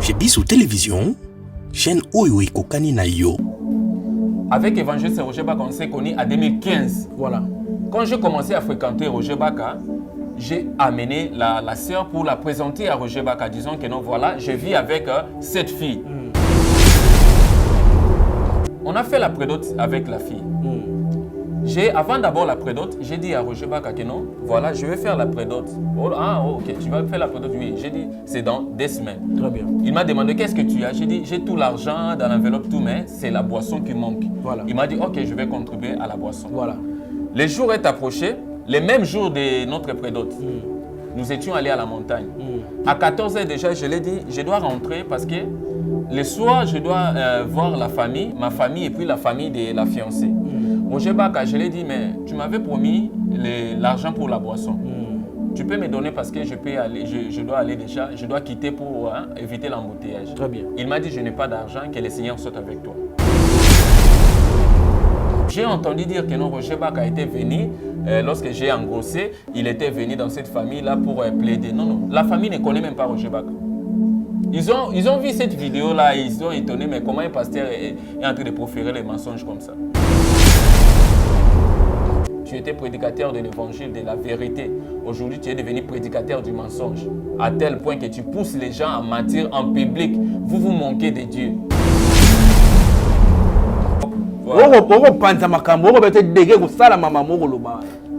J'ai bis sur télévision, chaîne Oyo et Kokani na yo. Avec Évangéliste Roger Baka, on s'est connu en 2015. Voilà. Quand j'ai commencé à fréquenter Roger Baka, j'ai amené la sœur pour la présenter à Roger Baka, disant que non, voilà, je vis avec cette fille. On a fait la prédote avec la fille. Avant d'abord la prédote, j'ai dit à Roger Baka que non, voilà, je vais faire la prédote. Oh, ok, tu vas faire la prédote, oui. J'ai dit, c'est dans 2 semaines. Très bien. Il m'a demandé, qu'est-ce que tu as? J'ai dit, j'ai tout l'argent dans l'enveloppe, tout, mais c'est la boisson qui manque. Voilà. Il m'a dit, ok, je vais contribuer à la boisson. Voilà. Les jours est approché, les mêmes jours de notre prédote. Nous étions allés à la montagne. À 14h déjà, je l'ai dit, je dois rentrer parce que le soir, je dois voir la famille, ma famille et puis la famille de la fiancée. Roger Baka, je l'ai dit, mais tu m'avais promis l'argent pour la boisson. Tu peux me donner parce que je peux aller, je dois aller déjà, je dois quitter pour éviter l'embouteillage. Très bien. Il m'a dit, je n'ai pas d'argent, que le Seigneur soit avec toi. J'ai entendu dire que non, Roger Baka était venu, lorsque j'ai engrossé, il était venu dans cette famille-là pour plaider. Non, non, la famille ne connaît même pas Roger Baka. Ils ont vu cette vidéo-là, ils sont étonnés, mais comment un pasteur est en train de proférer les mensonges comme ça? Tu étais prédicateur de l'évangile, de la vérité. Aujourd'hui, tu es devenu prédicateur du mensonge. À tel point que tu pousses les gens à mentir en public. Vous vous manquez de Dieu.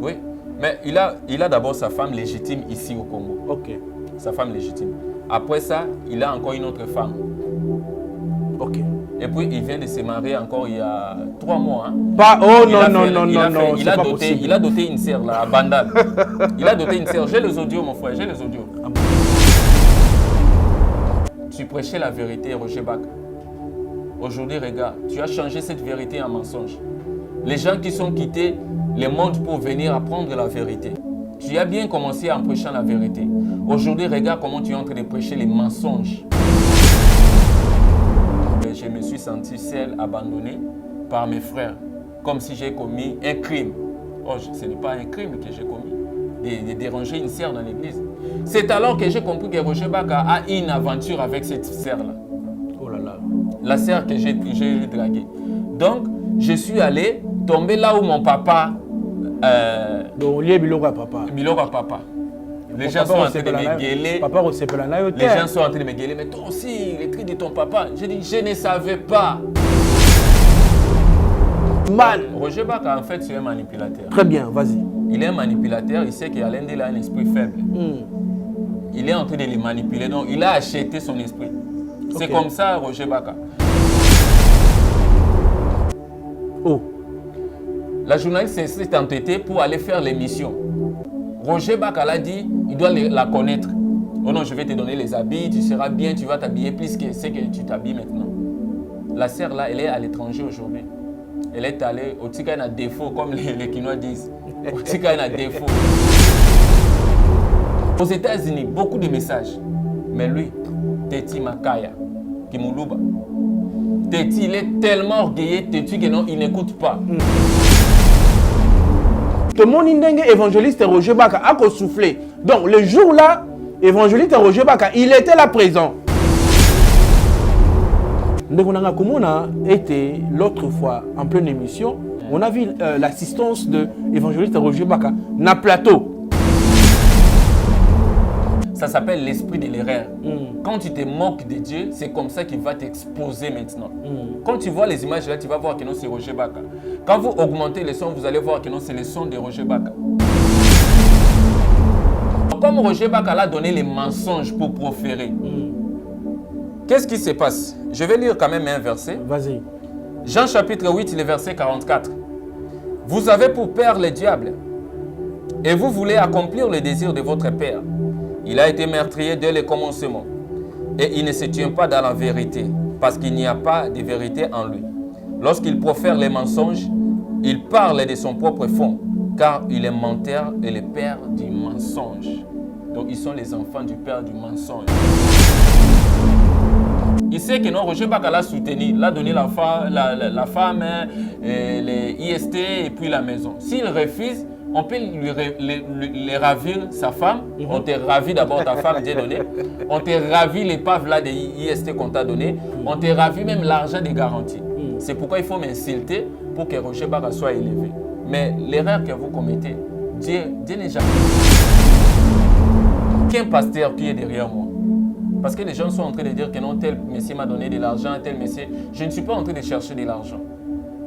Oui, mais il a d'abord sa femme légitime ici au Congo. Ok. Sa femme légitime. Après ça, il a encore une autre femme. Ok. Et puis, il vient de se marier encore il y a 3 mois. Hein. Pas, oh non. Il a doté une sœur là, à Bandal. Il a doté une sœur. J'ai les audios, mon frère, j'ai les audios. Tu prêchais la vérité, Roger Baka. Aujourd'hui, regarde, tu as changé cette vérité en mensonge. Les gens qui sont quittés le monde pour venir apprendre la vérité. Tu as bien commencé en prêchant la vérité. Aujourd'hui, regarde comment tu es en train de prêcher les mensonges. Je me suis senti seul, abandonné par mes frères, comme si j'ai commis un crime. Oh, ce n'est pas un crime que j'ai commis, de déranger une sœur dans l'église. C'est alors que j'ai compris que Roger Baka a une aventure avec cette sœur-là. Oh là là. La sœur que j'ai draguée. Donc, je suis allé tomber là où mon papa... Donc, il y a Bilora papa. Bilora papa. Les gens sont en train de me gueuler. Les gens sont en train de me gueuler. Mais toi aussi, les cris de ton papa. J'ai dit, je ne savais pas. Man. Roger Baka, en fait, c'est un manipulateur. Très bien, vas-y. Il est un manipulateur. Il sait qu'Alain Dele a un esprit faible. Il est en train de les manipuler. Donc, il a acheté son esprit. C'est comme ça, Roger Baka. Oh. La journaliste s'est entêtée pour aller faire l'émission. Roger Baka l'a dit, il doit la connaître. Oh non, je vais te donner les habits, tu seras bien, tu vas t'habiller plus que ce que tu t'habilles maintenant. La sœur là, elle est à l'étranger aujourd'hui. Elle est allée au Tika défaut, comme les Kinois disent. Au Tika défaut. Aux États-Unis, beaucoup de messages. Mais lui, Teti Makaya, Kimuluba. Teti, il est tellement orgueilleux, Teti, que non, il n'écoute pas. Que mon évangéliste Roger Baka a soufflé. Donc le jour-là, évangéliste Roger Baka, il était là présent. Donc on a été l'autre fois en pleine émission, on a vu l'assistance de évangéliste Roger Baka dans le plateau. Ça s'appelle l'esprit de l'erreur. Quand tu te moques de Dieu, c'est comme ça qu'il va t'exposer maintenant. Quand tu vois les images là, tu vas voir que non, c'est Roger Baka. Quand vous augmentez le son, vous allez voir que non, c'est le son de Roger Baka. Comme Roger Baka l'a donné les mensonges pour proférer, qu'est-ce qui se passe? Je vais lire quand même un verset. Vas-y. Jean chapitre 8, le verset 44. Vous avez pour père le diable, et vous voulez accomplir le désir de votre père. Il a été meurtrier dès le commencement, et il ne se tient pas dans la vérité, parce qu'il n'y a pas de vérité en lui. Lorsqu'il profère les mensonges, il parle de son propre fond, car il est menteur et le père du mensonge. Donc ils sont les enfants du père du mensonge. Il sait que non, Roger Baka l'a soutenu, l'a donné la femme, les IST et puis la maison. S'il refuse, on peut les ravir sa femme. On te ravit d'abord ta femme, Dieu donné. On te ravit l'épave là de IST qu'on t'a donné. On te ravit même l'argent des garanties. C'est pourquoi il faut m'insulter pour que Roger Baka soit élevé. Mais l'erreur que vous commettez, Dieu n'est jamais. Qu'un pasteur qui est derrière moi. Parce que les gens sont en train de dire que non, tel monsieur m'a donné de l'argent, tel monsieur. Je ne suis pas en train de chercher de l'argent.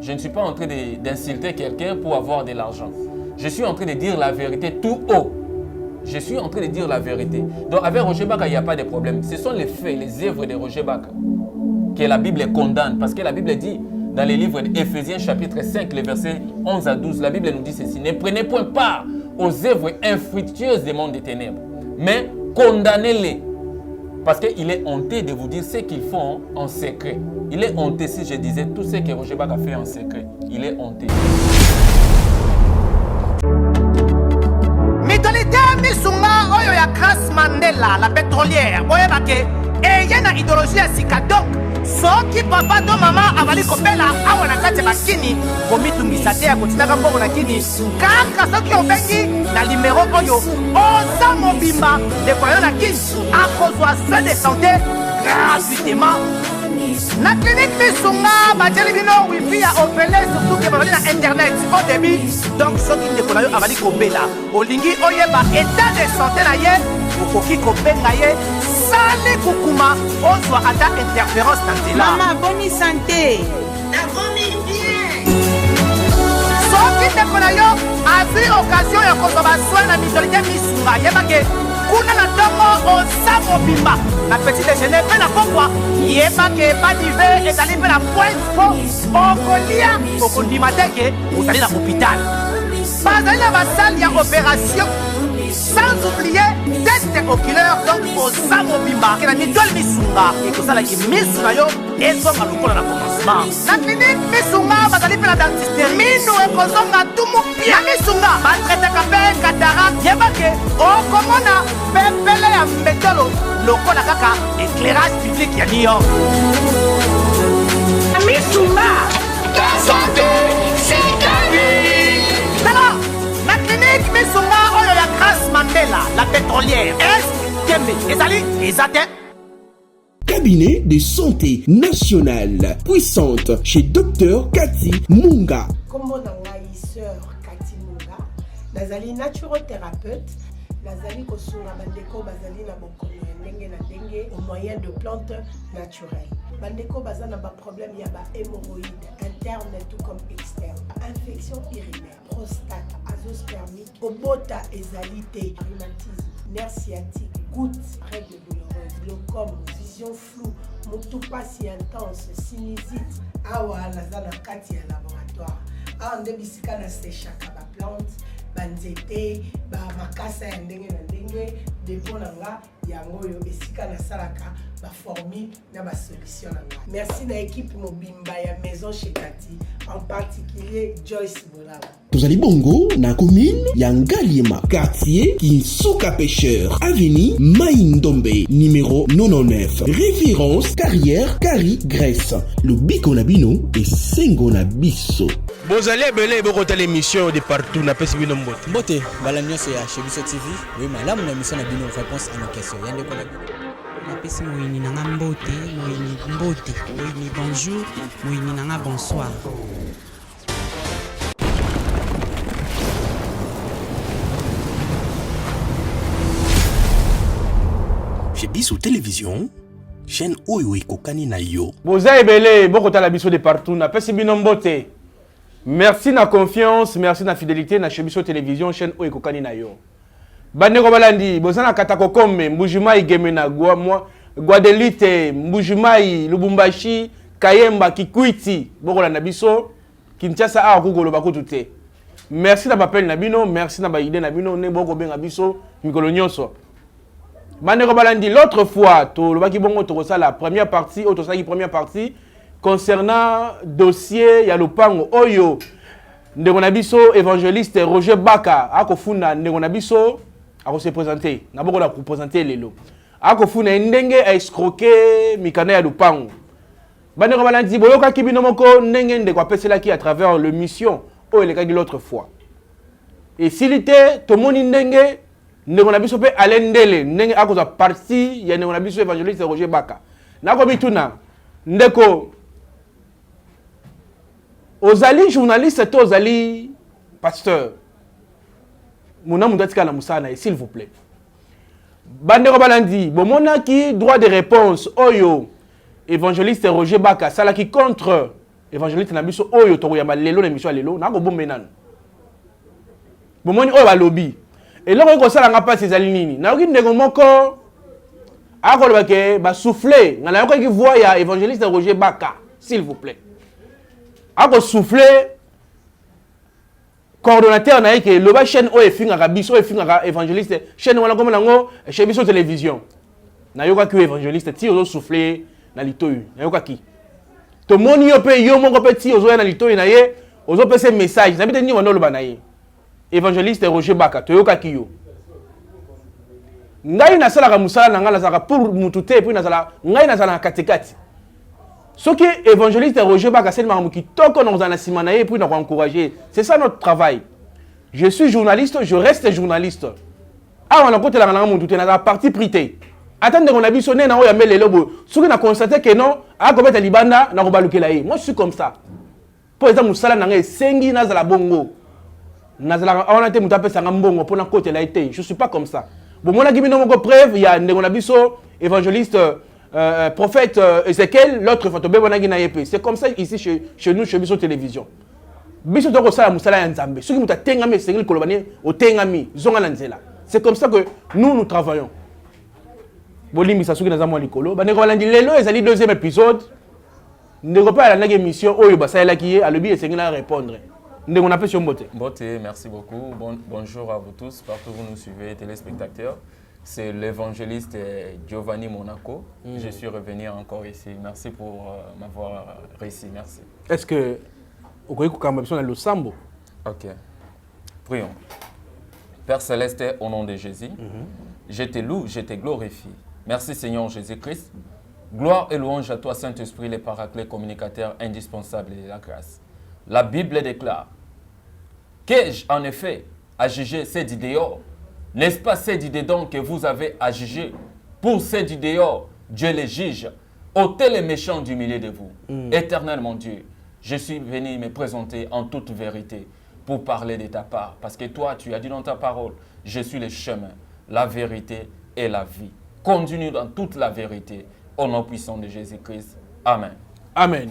Je ne suis pas en train d'insulter quelqu'un pour avoir de l'argent. Je suis en train de dire la vérité tout haut. Je suis en train de dire la vérité. Donc avec Roger Baka, il n'y a pas de problème. Ce sont les faits, les œuvres de Roger Baka que la Bible condamne. Parce que la Bible dit dans les livres d'Éphésiens chapitre 5, les versets 11 à 12, la Bible nous dit ceci. Ne prenez point part aux œuvres infructueuses des mondes des ténèbres, mais condamnez-les. Parce qu'il est honteux de vous dire ce qu'ils font en secret. Il est honteux si je disais tout ce que Roger Baka fait en secret. Il est honteux. Mitolité misunga oyo ya Grace Mandela, la pétrolière. Oye bake, eye na idéologie ya sika. Donc, soki papa to mama avali kopela awa na kati bakini, komitungisa te ya kotinaka mbongo na kini. Kaka soki obengi na numéro oyo, oza mobimba de koyo na kini, akozwa soin de santé gratuitement. Na clinique misunga bateli bino wifi ya opele surtout ke bazali na internet au début. Donc soki ndeko na yo avali kopela olingi oyeba état de santé na ye okoki kobenga ye sali kukuma ozwa ata interférence na nzela. Mama boni santé nakomi bien. Soki ndeko na yo azwi occasion ya kozwa basoi na mitolité misunga yebake kuna na ntongo oza mobimba na petit déjeuner mpe na pokwa yebake badive ezali mpe na pointe po okolia okondima te ke ozali na hôpital bazali na basale ya opération sans oublier test oculaire. Donc oza mobimba ke na mitole misunga ekosalaki misu na yo ezonga lokola na commencement. Na clinique misunga bazali mpe na dentiste minu ekozonga tumu pia na misunga batretaka mpe cataracte yebake okomona pepele ya mbetolo lokola kaka éclairage public ya Lyon. Misunga ta santé c'est ta vie. Alors la clinique misunga oyo ya Grace Mandela, la pétrolière. Est Kembe ezali ezate Cabinet de santé nationale puissante chez Dr Cathy Munga. Kombo na ngai sœur Cathy Munga, nazali naturothérapeute, nazali kosunga bandeko bazali na bokono ya ndenge na ndenge au moyen de plantes naturelles. Bandeko bazana ba problème ya ba hémorroïdes interne tout comme externe, infection urinaire, prostate, azoospermie, obota ezali te, rhumatisme, nerf sciatique, gouttes, règles douloureuses, glaucome, vision floue, moutoupasie intense, sinusite. Awa nazana kati ya laboratoire. Awa nde bisika na séchaka ba plante, banzete, ba makasa ya ndenge na ndenge, depo na nga yango yo esika na salaka ba formule na ba solution na nga. Merci na équipe mobimba ya maison chez Cathy, en particulier Joyce Bolala. Tozali bongo na commune ya Ngaliema, quartier Kinsuka Pêcheur, avenue Maïndombe, numéro 99. Référence carrière Kari Grèce. Le biko na bino et sengo na biso. Bozali ebele bokota l'émission de partout na pesi bino mbote. Mbote bala nyonso ya Chebiso TV. Oui malamu na mission na bino réponse à nos questions. Yande ko na pesi moyini nanga mbote, moyini mbote, moyini bonjour, moyini nanga bonsoir. Chez Bissou Télévision, chaîne oyo ekokani na yo. Boza ebele bokota la biso de partout na pesi bino mbote. Merci na confiance, merci na fidélité na Chebiso Télévision, chaîne oyo ekokani na yo. Bandeko balandi, bozana katako kombe, Mbujimai Gemena, Guadelite, Mbujimai, Lubumbashi, Kayemba, Kikwiti, bokola na biso, Kinshasa a kugolo bakutute. Merci na bapel na bino, merci na baide na bino, ne boko benga biso, mikolo nyonso. Bandeko balandi, l'autre fois, to lobaki bongo to la première partie, première partie concernant dossier ya lopango oyo ndeko na biso évangéliste Roger Baka akofuna ndeko na biso ako se présenter na boko la présenter lelo akofuna ndenge a escroquer mikana ya lopango bandeko balandi boyoka kibino moko ndenge ndeko apeselaki à travers le mission oyo elekaki l'autre fois Et s'il était, tout le monde ndenge, ndenge na biso pe alendele, ndenge akoza parti, ya ndenge na biso évangéliste Roger Baka. Nako bituna, ndeko, ozali journaliste, to ozali pasteur. Mona mundatika na musana, s'il vous plaît. Bandeko balandi, bomona ki droit de réponse, oyo, évangéliste Roger Baka, sala qui contre évangéliste na biso, oyo, toro ya malelo, l'émission lelo, nako bombenan. Bomoni oyo balobi. Et là, on a un peu de choses. Na ndeko moko akoloba ke ba souffler, ngana yoko ki voix ya évangéliste Roger Baka, s'il vous plaît. Ako souffler coordonnateur na yeke loba chaîne o efingaka biso efingaka évangéliste chaîne wana comme nango chez biso télévision. Na yoka ki évangéliste ti ozo souffler na litoyi. Na yoka ki. To moni yo pe yo moko pe ti ozo ya na litoyi na ye, ozo pe ce message. Na bite ni wana loba na ye. Évangéliste Roger Baka, to yoka ki yo. Ngai na sala ka musala na ngala saka pour mutute puis na sala ngai na sala katikati. Ce qui est évangéliste Roger Baka c'est le qui toko dans un simanaye puis na encourager. C'est ça notre travail. Je suis journaliste, je reste journaliste. Ah on a côté la ngala mutute na la partie prité. Attendez qu'on a vu sonner na o ya mele lobo. Ce qui na constaté que non, a ko beta libanda na ko balukela ye. Moi je suis comme ça. Pour exemple musala na ngai sengi na zala bongo. On a été moutapé sanga mbongo pour na côté la été. Je suis pas comme ça. Bon, moi, qui m'a preuve, il y a un évangéliste, prophète Ezekiel, l'autre photobé, c'est comme ça ici chez nous, chez Bisso Télévision. Bisso Toko Sala Moussala Nzambe. Ceux qui m'ont tengami, c'est le Kolobani, au tengami, zonga lanzela. C'est comme ça que nous travaillons. Bolimi Sasuki Nazamo Likolo. Baneko Landi Lelo, ils allaient deuxième épisode. Ne pas la émission, Oyo Basala qui est à l'objet et c'est à répondre. Mbote, merci beaucoup. Bonjour à vous tous, partout où vous nous suivez, téléspectateurs. C'est l'évangéliste Giovanni Monaco. Je suis revenu encore ici. Merci pour m'avoir réussi. Merci. Est-ce que vous avez le sambo? Ok. Prions. Père Céleste, au nom de Jésus, je te loue, je te glorifie. Merci Seigneur Jésus-Christ. Gloire et louange à toi, Saint-Esprit, les paraclets communicateurs indispensables de la grâce. La Bible déclare: qu'ai-je en effet à juger ces dehors? N'est-ce pas ces dedans que vous avez à juger? Pour ces dehors, Dieu les juge. Ôtez les méchants du milieu de vous. Éternel mon Dieu, je suis venu me présenter en toute vérité pour parler de ta part. Parce que toi, tu as dit dans ta parole, je suis le chemin, la vérité et la vie. Conduis-nous dans toute la vérité. Au nom puissant de Jésus-Christ. Amen. Amen.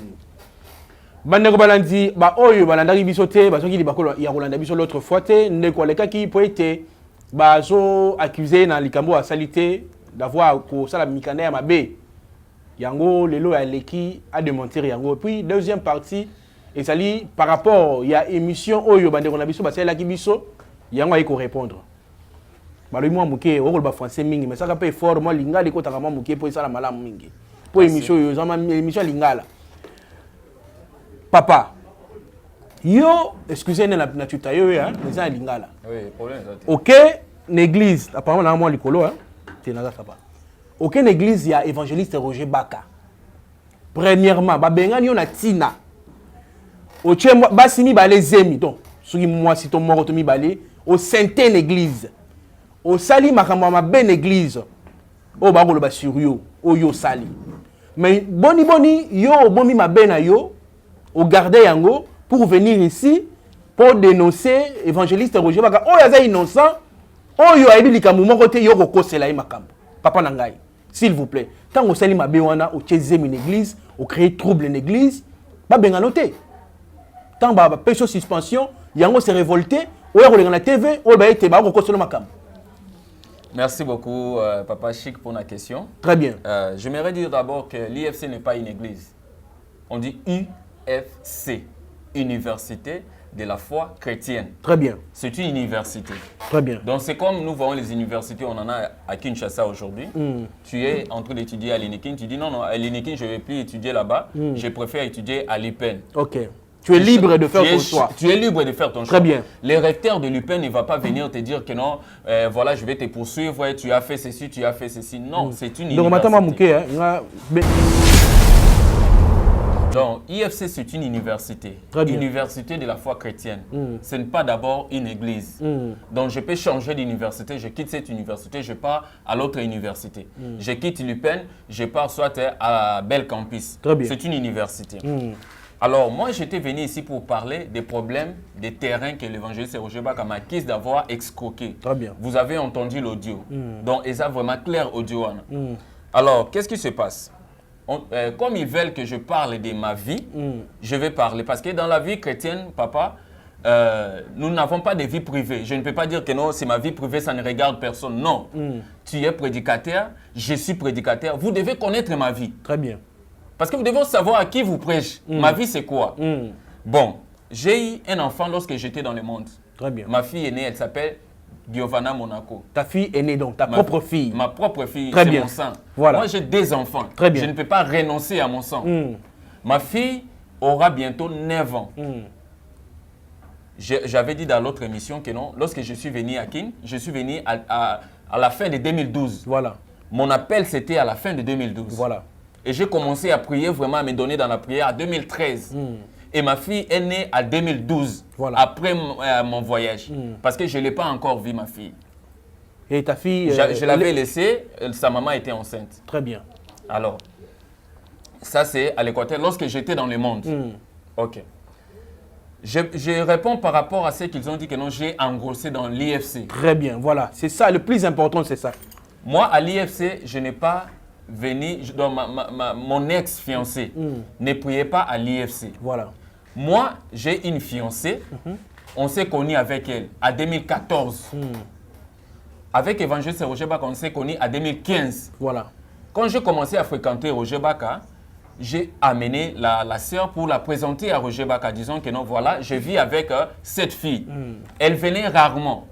Bandeko balandi ba oyo balandaki biso te basoki libakolo ya kolanda biso l'autre fois te ndeko alekaki po ete bazo accusé na likambo ya salité d'avoir ko sala mikanda ya mabe yango lelo ya leki a démentir yango. Puis deuxième partie ezali par rapport ya émission oyo bandeko na biso basalaki biso yango ayiko répondre baloyi mwa muke okolo ba français mingi mais ça ka pe fort moi lingala ko taka mwa muke po sala malamu mingi po émission oyo zama émission lingala. Papa, yo, excusez-moi na tuta yo hein, les gens lingala. Oui, problème ça. OK, l'église, apparemment là moi likolo hein, c'est naza papa. OK, l'église il y a évangéliste Roger Baka. Premièrement, ba bengani yo na tina. O tchemba basimi ba les emi donc, soki moi si ton moko to mi balé au sainte église. Au sali makambo ma ben église. O ba kolo ba sur yo, o yo sali. Mais boni yo bomi ma ben na yo. Au garder yango pour venir ici pour dénoncer évangéliste Roger Baka. Oh yaza innocent. Oh yo aibi likambo moko te yo kokosela makambo. Papa nangai, s'il vous plaît. Tant au sali mabe wana au tchezem une église, au créer trouble une église, ba benga noté. Tant ba pécho suspension, yango s'est révolté, o ya kolenga na TV, o ba ete ba kokosela makambo. Merci beaucoup Papa Chic pour la question. Très bien. J'aimerais dire d'abord que l'IFC n'est pas une église. On dit UFC, Université de la foi chrétienne. Très bien. C'est une université. Très bien. Donc c'est comme nous voyons les universités, on en a à Kinshasa aujourd'hui. Tu es en train d'étudier à l'Inikin, tu dis non, à l'Inikin je ne vais plus étudier là-bas, je préfère étudier à l'UPEN. Ok. Tu es libre de faire ton choix. Tu es libre de faire ton choix. Très bien. Le recteur de l'UPEN ne va pas venir te dire que non, voilà, je vais te poursuivre, tu as fait ceci, tu as fait ceci. Non, c'est une université. Donc maintenant, Donc, IFC, c'est une université. Très bien. Université de la foi chrétienne. Ce n'est pas d'abord une église. Donc, je peux changer d'université. Je quitte cette université, je pars à l'autre université. Je quitte l'UPEN, je pars soit à Bel Campus. Très bien. C'est une université. Alors, moi, j'étais venu ici pour parler des problèmes des terrains que l'évangéliste Roger Baka m'accuse d'avoir escroqué. Très bien. Vous avez entendu l'audio. Donc, ils ont vraiment clair audio. Alors, qu'est-ce qui se passe? Comme ils veulent que je parle de ma vie, je vais parler. Parce que dans la vie chrétienne, papa, nous n'avons pas de vie privée. Je ne peux pas dire que non, c'est ma vie privée, ça ne regarde personne. Non. Tu es prédicateur, je suis prédicateur. Vous devez connaître ma vie. Très bien. Parce que vous devez savoir à qui vous prêchez. Ma vie, c'est quoi? Bon, j'ai eu un enfant lorsque j'étais dans le monde. Très bien. Ma fille est née, elle s'appelle Giovanna Monaco. Ta fille est née donc, ta propre fille. Ma propre fille, Très c'est bien. mon sang. Voilà. Moi, j'ai des enfants. Très bien. Je ne peux pas renoncer à mon sang. Ma fille aura bientôt 9 ans. J'avais dit dans l'autre émission que non, lorsque je suis venu à Kin, je suis venu à la fin de 2012. Voilà. Mon appel, c'était à la fin de 2012. Voilà. Et j'ai commencé à prier, vraiment à me donner dans la prière à 2013. Et ma fille est née à 2012, voilà. Après mon voyage. Parce que je ne l'ai pas encore vu, ma fille. Et ta fille... je l'avais laissée, sa maman était enceinte. Très bien. Alors, ça c'est à l'Équateur, lorsque j'étais dans le monde. Ok. Je réponds par rapport à ce qu'ils ont dit que non, j'ai engrossé dans l'IFC. Très bien, voilà. C'est ça, le plus important, c'est ça. Moi, à l'IFC, je n'ai pas venu, mon ex-fiancé ne priait pas à l'IFC. Voilà. Moi, j'ai une fiancée, on s'est connus avec elle en 2014. Avec Évangéliste Roger Baka, on s'est connus en 2015. Voilà. Quand j'ai commencé à fréquenter Roger Baka, j'ai amené la sœur pour la présenter à Roger Baka, disant que non, voilà, je vis avec cette fille. Elle venait rarement.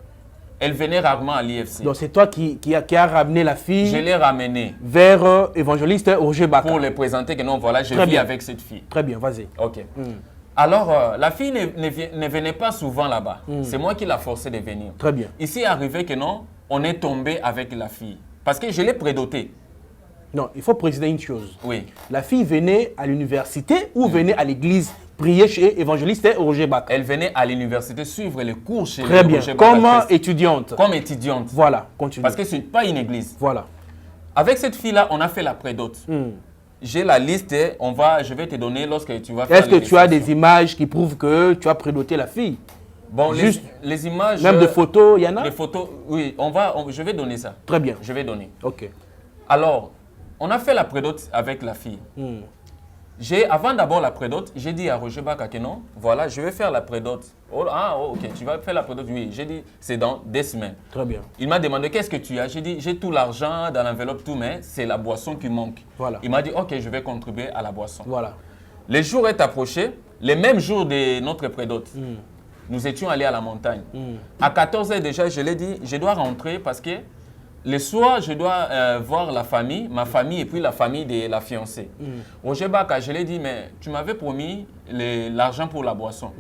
Elle venait rarement à l'IFC. Donc c'est toi qui a ramené la fille. Je l'ai ramenée vers évangéliste Roger Baka. Pour le présenter que non, voilà, je vis avec cette fille. Très bien, vas-y. Ok. Alors, la fille ne venait pas souvent là-bas. C'est moi qui l'ai forcé de venir. Très bien. Ici est arrivé que non, on est tombé avec la fille. Parce que je l'ai prédotée. Non, il faut préciser une chose. Oui. La fille venait à l'université ou venait à l'église prier chez évangéliste Roger Baka? Elle venait à l'université suivre les cours chez Très bien. Roger Baka. Comme étudiante. Comme étudiante. Voilà, continue. Parce que ce n'est pas une église. Voilà. Avec cette fille-là, on a fait la prédote. J'ai la liste, je vais te donner lorsque tu vas faire. Est-ce que tu as des images qui prouvent que tu as prédoté la fille? Bon, juste les images... Même de photos, il y en a? Des photos, oui. Je vais donner ça. Très bien. Je vais donner. Ok. Alors, on a fait la prédote avec la fille. Avant d'abord la prédote, j'ai dit à Roger Baka que non, voilà, je vais faire la prédote. Ok, tu vas faire la prédote, oui. J'ai dit, c'est dans 2 semaines. Très bien. Il m'a demandé, qu'est-ce que tu as? J'ai dit, j'ai tout l'argent dans l'enveloppe, tout, mais c'est la boisson qui manque. Voilà. Il m'a dit, ok, je vais contribuer à la boisson. Voilà. Les jours est approché, les mêmes jours de notre prédote. Nous étions allés à la montagne. À 14 h déjà, je l'ai dit, je dois rentrer parce que le soir, je dois voir la famille, ma famille et puis la famille de la fiancée. Roger Baka, je l'ai dit, mais tu m'avais promis l'argent pour la boisson.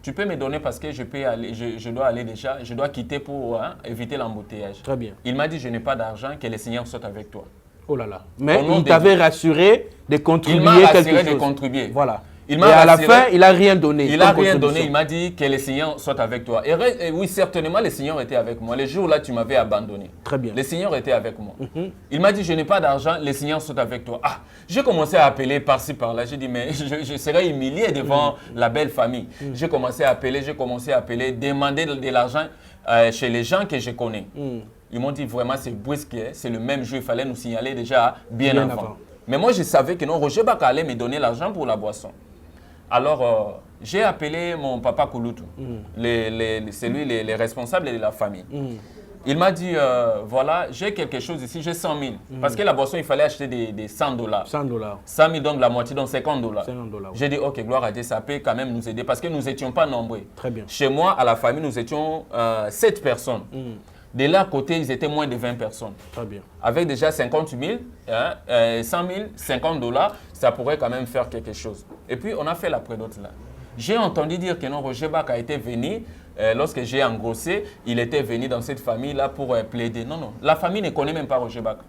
Tu peux me donner parce que je dois aller déjà, je dois quitter pour éviter l'embouteillage. Très bien. Il m'a dit, je n'ai pas d'argent, que le Seigneur soit avec toi. Oh là là. Mais il t'avait rassuré de contribuer quelque chose. Il m'a rassuré de contribuer. Voilà. Et à la fin, il n'a rien donné. Il n'a rien donné. Il m'a dit que le Seigneur soit avec toi. Et oui, certainement, le Seigneur était avec moi. Les jours-là, tu m'avais abandonné. Très bien. Le Seigneur était avec moi. Il m'a dit, je n'ai pas d'argent, le Seigneur soit avec toi. Ah, j'ai commencé à appeler par-ci, par-là. J'ai dit, mais je serais humilié devant la belle famille. J'ai commencé à appeler, demander de l'argent chez les gens que je connais. Ils m'ont dit, vraiment, c'est brusque. C'est le même jour, il fallait nous signaler déjà bien avant. Mais moi, je savais que non, Roger Baka allait me donner l'argent pour la boisson. Alors, j'ai appelé mon papa Kouloutou, c'est lui les responsables de la famille. Il m'a dit, voilà, j'ai quelque chose ici, j'ai 100 000. Parce que la boisson, il fallait acheter des 100 $. 100 $. 100 000, donc la moitié, donc 50 $. 50 $. J'ai dit, ok, gloire à Dieu, ça peut quand même nous aider parce que nous n'étions pas nombreux. Très bien. Chez moi, à la famille, nous étions 7 personnes. De leur côté, ils étaient moins de 20 personnes. Très bien. Avec déjà 50 000, 100 000, 50 $, ça pourrait quand même faire quelque chose. Et puis, on a fait la prédote là. J'ai entendu dire que non, Roger Baka était venu, lorsque j'ai engrossé, il était venu dans cette famille-là pour plaider. Non, non, la famille ne connaît même pas Roger Baka.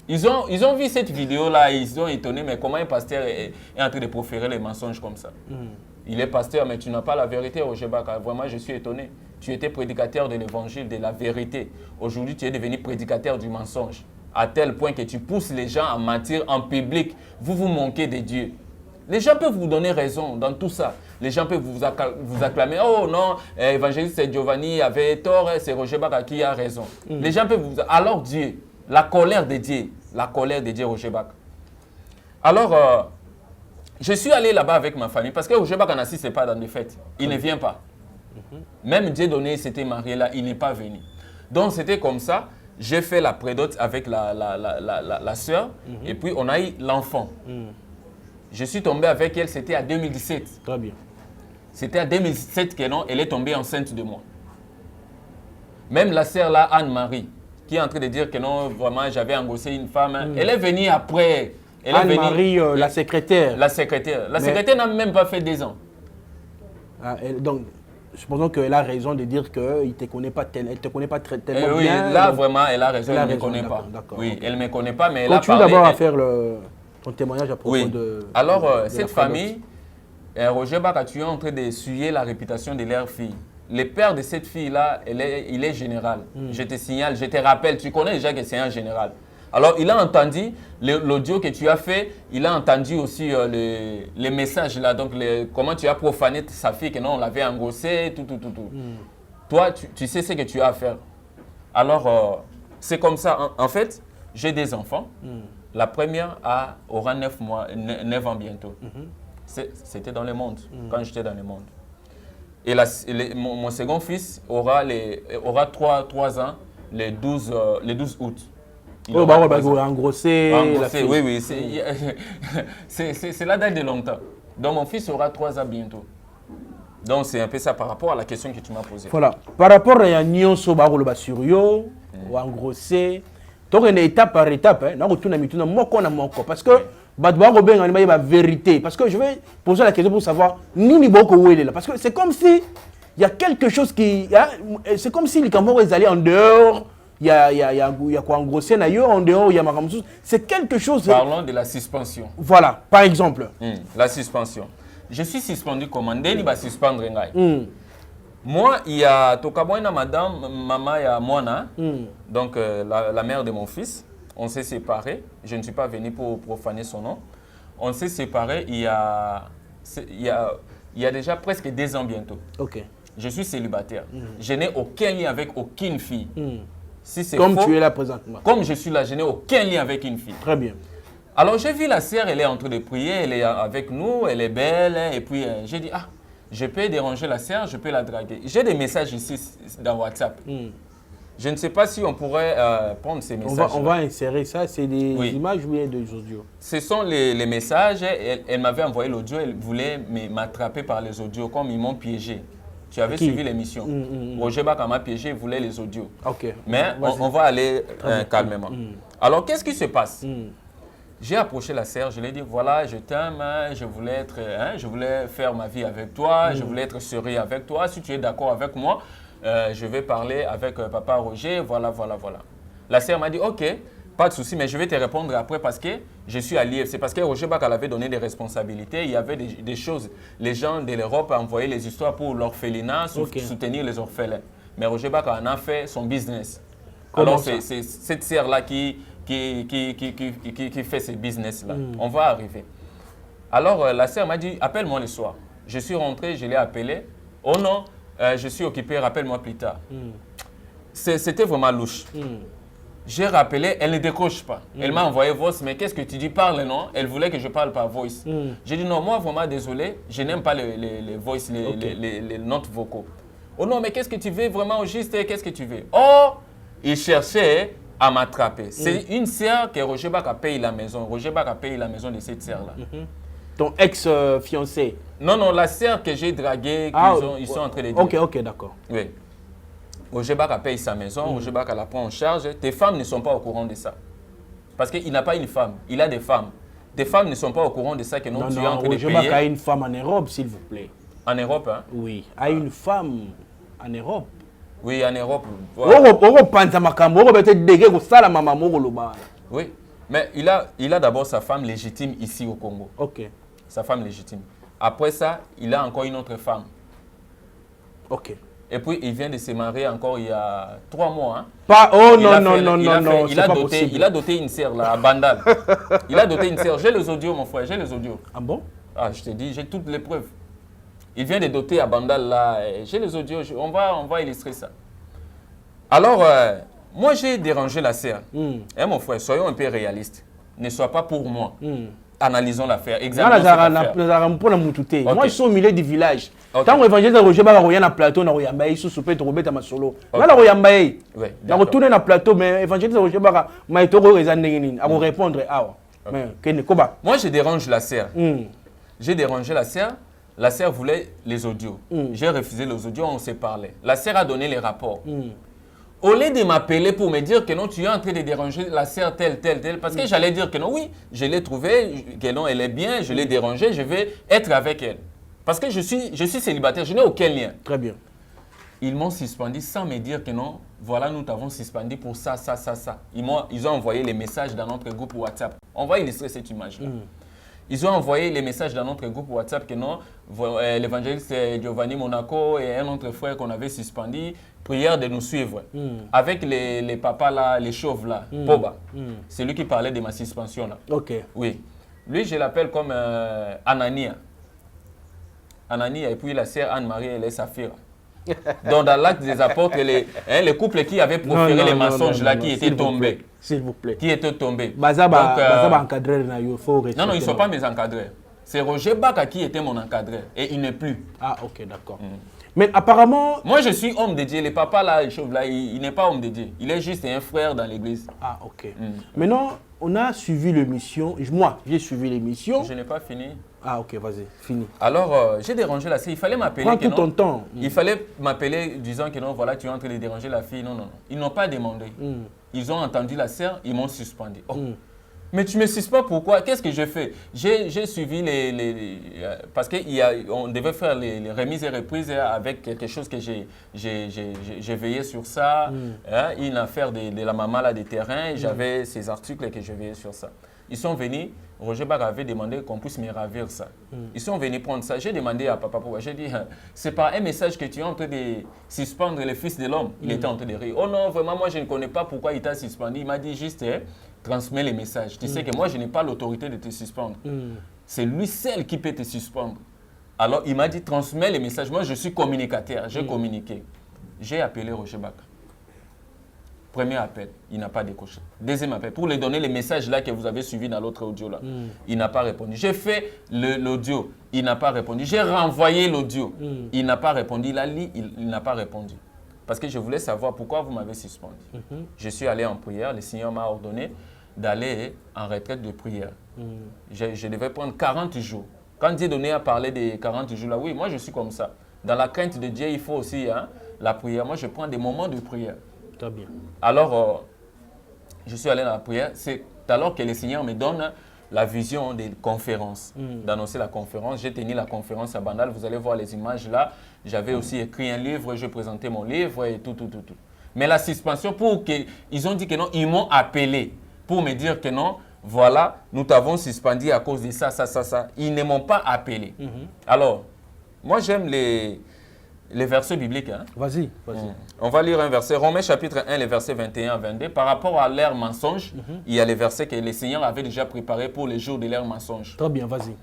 Ils ont vu cette vidéo-là, ils ont étonné, mais comment un pasteur est en train de proférer les mensonges comme ça? Il est pasteur, mais tu n'as pas la vérité, Roger Baka. Vraiment, je suis étonné. Tu étais prédicateur de l'évangile, de la vérité. Aujourd'hui, tu es devenu prédicateur du mensonge. À tel point que tu pousses les gens à mentir en public. Vous manquez de Dieu. Les gens peuvent vous donner raison dans tout ça. Les gens peuvent vous acclamer. Oh non, évangéliste Giovanni avait tort, c'est Roger Baka qui a raison. Les gens peuvent vous... Alors Dieu, la colère de Dieu, Roger Baka. Alors, je suis allé là-bas avec ma famille parce que Roger Baka n'assiste pas dans des fêtes. Il ne vient pas. Même Dieu donné s'était marié là, il n'est pas venu. Donc c'était comme ça. J'ai fait la prédote avec la sœur et puis on a eu l'enfant. Je suis tombé avec elle, c'était en 2017. Très bien. C'était en 2017 qu'elle est tombée enceinte de moi. Même la sœur là, Anne-Marie, qui est en train de dire que non, vraiment j'avais engossé une femme, elle est venue après. Anne-Marie, la secrétaire. La secrétaire. La secrétaire n'a même pas fait 2 ans. Ah, donc, supposons qu'elle a raison de dire qu'elle ne te connaît pas tellement oui, bien. Là, donc, vraiment, elle a raison, elle ne me connaît pas. Oui, elle ne me connaît pas, mais elle a parlé. Continue d'abord à faire ton témoignage à propos de... Alors, cette famille, Roger Baka, tu es en train d'essuyer la réputation de leur fille. Le père de cette fille-là, il est général. Je te signale, je te rappelle, tu connais déjà que c'est un général. Alors, il a entendu l'audio que tu as fait, il a entendu aussi les messages là, donc comment tu as profané sa fille, que non, on l'avait engossée, tout. Toi, tu sais ce que tu as à faire. Alors, c'est comme ça. En fait, j'ai des enfants. La première aura 9 ans bientôt. C'était dans le monde, quand j'étais dans le monde. Et mon second fils aura 3 ans le 12 août. Engrossé, oui, c'est la date de longtemps. Donc mon fils aura 3 ans bientôt. Donc c'est un peu ça par rapport à la question que tu m'as posée. Voilà, par rapport à la nyonso ba sur yo, ou engrossé, donc une étape par étape, hein, parce que la vérité, parce que je vais poser la question pour savoir ni boko où il est là, parce que c'est comme si il y a quelque chose qui, c'est comme si les Camerounais est allé en dehors. Il y a quoi engrossé en dehors, il y a Makamsous. C'est quelque chose. Parlons de la suspension. Voilà, par exemple. La suspension. Je suis suspendu comment? Deni va suspendre ngai. Moi, il y a Tokaboina madame, maman et Moana, donc la mère de mon fils. On s'est séparés. Je ne suis pas venu pour profaner son nom. On s'est séparés il y a déjà presque 2 ans bientôt. Ok. Je suis célibataire. Je n'ai aucun lien avec aucune fille. Si c'est comme faux, tu es là présentement. Comme je suis là, je n'ai aucun lien avec une fille. Très bien. Alors j'ai vu la sœur, elle est en train de prier, elle est avec nous, elle est belle. Et puis j'ai dit, je peux déranger la sœur, je peux la draguer. J'ai des messages ici dans WhatsApp. Je ne sais pas si on pourrait prendre ces messages. On va insérer ça, c'est des images ou des audios? Ce sont les messages. Elle m'avait envoyé l'audio, elle voulait m'attraper par les audios, comme ils m'ont piégé. Tu avais suivi l'émission. Roger Baka m'a piégé, il voulait les audios. Okay. Mais on va aller calmement. Alors, qu'est-ce qui se passe? J'ai approché la sœur, je lui ai dit, voilà, je t'aime, je voulais faire ma vie avec toi, je voulais être sérieux avec toi. Si tu es d'accord avec moi, je vais parler avec papa Roger, voilà. La sœur m'a dit, ok, pas de souci, mais je vais te répondre après parce que je suis allié. C'est parce que Roger Baka avait donné des responsabilités. Il y avait des choses. Les gens de l'Europe envoyaient les histoires pour l'orphelinat, soutenir les orphelins. Mais Roger Baka en a fait son business. Alors c'est cette sœur-là qui fait ce business-là. On va arriver. Alors la sœur m'a dit, appelle-moi le soir. Je suis rentré, je l'ai appelé. Oh non, je suis occupé, rappelle-moi plus tard. C'était vraiment louche. J'ai rappelé, elle ne décroche pas. Elle m'a envoyé voice, mais qu'est-ce que tu dis? Parle, non? Elle voulait que je parle par voice. J'ai dit non, moi vraiment désolé, je n'aime pas les voice, les notes vocaux. Oh non, mais qu'est-ce que tu veux vraiment au juste? Qu'est-ce que tu veux? Oh, il cherchait à m'attraper. C'est une sœur que Roger Baka paye la maison. Roger Baka paye la maison de cette sœur-là. Ton ex-fiancé? Non, la sœur que j'ai draguée, ils sont en train de dire. Ok, d'accord. Oui. Roger Baka paye sa maison, Roger Baka la prend en charge. Tes femmes ne sont pas au courant de ça. Parce qu'il n'a pas une femme, il a des femmes. Tes femmes ne sont pas au courant de ça que non, tu es en train de payer. Roger Baka a une femme en Europe, s'il vous plaît. En Europe, hein? Oui, a une femme en Europe. Oui, en Europe. Europe, Europe, Oui. Mais il a d'abord sa femme légitime ici au Congo. Ok. Sa femme légitime. Après ça, il a encore une autre femme. Ok. Et puis, il vient de se marier encore il y a 3 mois. Hein. Pas, oh Il non, a non, fait- non, il non, a non, fait- c'est il a pas doté, possible. il a doté une sœur, là, à Bandal. Il a doté une sœur. J'ai les audios, mon frère, j'ai les audios. Ah bon? Ah, je te dis, j'ai toutes les preuves. Il vient de doter à Bandal, là. J'ai les audios, on va illustrer ça. Alors, moi, j'ai dérangé la sœur. Hein, mon frère, soyons un peu réalistes. Ne sois pas pour moi. Analysons l'affaire. Examinons cette affaire. Ok. Moi, je suis au milieu du village. Ok. Tant que l'évangile de Roger Baga roya na plateau na royamba sous soupé to robeta masolo. Na la royamba Ouais, na d'accord. retourner na plateau mais l'évangile de Roger Baga ma etoro reza ndengeni a répondre awa. Mais kene koba. Moi, je dérange la sœur. J'ai dérangé la sœur. La sœur voulait les audios. J'ai refusé les audios, on s'est parlé. La sœur a donné les rapports. Au lieu de m'appeler pour me dire que non, tu es en train de déranger la sœur telle, parce que j'allais dire que non, oui, je l'ai trouvée, que non, elle est bien, je l'ai dérangée, je vais être avec elle. Parce que je suis célibataire, je n'ai aucun lien. Très bien. Ils m'ont suspendu sans me dire que non, voilà, nous t'avons suspendu pour ça, ça, ça, ça. Ils ont envoyé les messages dans notre groupe WhatsApp. On va illustrer cette image-là. Ils ont envoyé les messages dans notre groupe WhatsApp que non, l'évangéliste Giovanni Monaco et un autre frère qu'on avait suspendu, prière de nous suivre. Avec les papas là, les chauves là, Poba. C'est lui qui parlait de ma suspension là. Ok. Oui. Lui, je l'appelle comme Anania. Anania et puis la sœur Anne-Marie, elle est Saphira. Donc dans l'acte des apôtres, les couples qui avaient proféré les mensonges là, qui étaient tombés. S'il vous plaît. Qui étaient tombés. Bazaba encadré na yo faut Non, ils ne sont pas mes encadreurs. C'est Roger Baka qui était mon encadreur et il n'est plus. Ah, ok, d'accord. Mais apparemment... Moi, je suis homme de Dieu. Les papas là, les chauves là, il n'est pas homme de Dieu. Il est juste un frère dans l'église. Ah, ok. Maintenant, on a suivi l'émission. Moi, j'ai suivi l'émission. Je n'ai pas fini. Ah, ok, vas-y, fini. Alors, j'ai dérangé la fille. Il fallait m'appeler. Prends tout ton temps. Il fallait m'appeler disant que non, voilà, tu es en train de déranger la fille. Non, non, non. Ils n'ont pas demandé. Ils ont entendu la sœur, ils m'ont suspendu. Oh. Mais tu me suspends pourquoi? Qu'est-ce que je fais? J'ai suivi parce qu'on devait faire les remises et reprises avec quelque chose que j'ai veillé sur ça. Hein, une affaire de la maman là des terrains. J'avais ces articles que je veillais sur ça. Ils sont venus, Roger Bach avait demandé qu'on puisse me ravir ça. Ils sont venus prendre ça. J'ai demandé à Papa Pouba, j'ai dit, c'est pas un message que tu es en train de suspendre le fils de l'homme. Il était en train de rire. Oh non, vraiment, moi je ne connais pas pourquoi il t'a suspendu. Il m'a dit juste, transmets les messages. Tu sais que moi je n'ai pas l'autorité de te suspendre. C'est lui seul qui peut te suspendre. Alors il m'a dit, transmets les messages. Moi je suis communicateur, j'ai communiqué. J'ai appelé Roger Bach. Premier appel, il n'a pas décoché. Deuxième appel, pour lui donner les messages là que vous avez suivis dans l'autre audio là. Il n'a pas répondu. J'ai fait l'audio, il n'a pas répondu. J'ai renvoyé l'audio, il n'a pas répondu. Il a lu, il n'a pas répondu. Parce que je voulais savoir pourquoi vous m'avez suspendu. Je suis allé en prière, le Seigneur m'a ordonné d'aller en retraite de prière. Je devais prendre 40 jours. Quand Dieu donnait à parler des 40 jours là, oui, moi je suis comme ça. Dans la crainte de Dieu, il faut aussi la prière. Moi je prends des moments de prière. Très bien. Alors, je suis allé dans la prière. C'est alors que le Seigneur me donne la vision des conférences, d'annoncer la conférence. J'ai tenu la conférence à Bandal. Vous allez voir les images là. J'avais aussi écrit un livre, je présentais mon livre et tout. Mais la suspension, ils ont dit que non, ils m'ont appelé pour me dire que non, voilà, nous t'avons suspendu à cause de ça. Ils ne m'ont pas appelé. Alors, moi j'aime les versets bibliques. Hein? Vas-y. On va lire un verset. Romains chapitre 1, les versets 21 à 22. Par rapport à l'ère mensonge, il y a les versets que le Seigneur avait déjà préparés pour les jours de l'ère mensonge. Très bien, vas-y.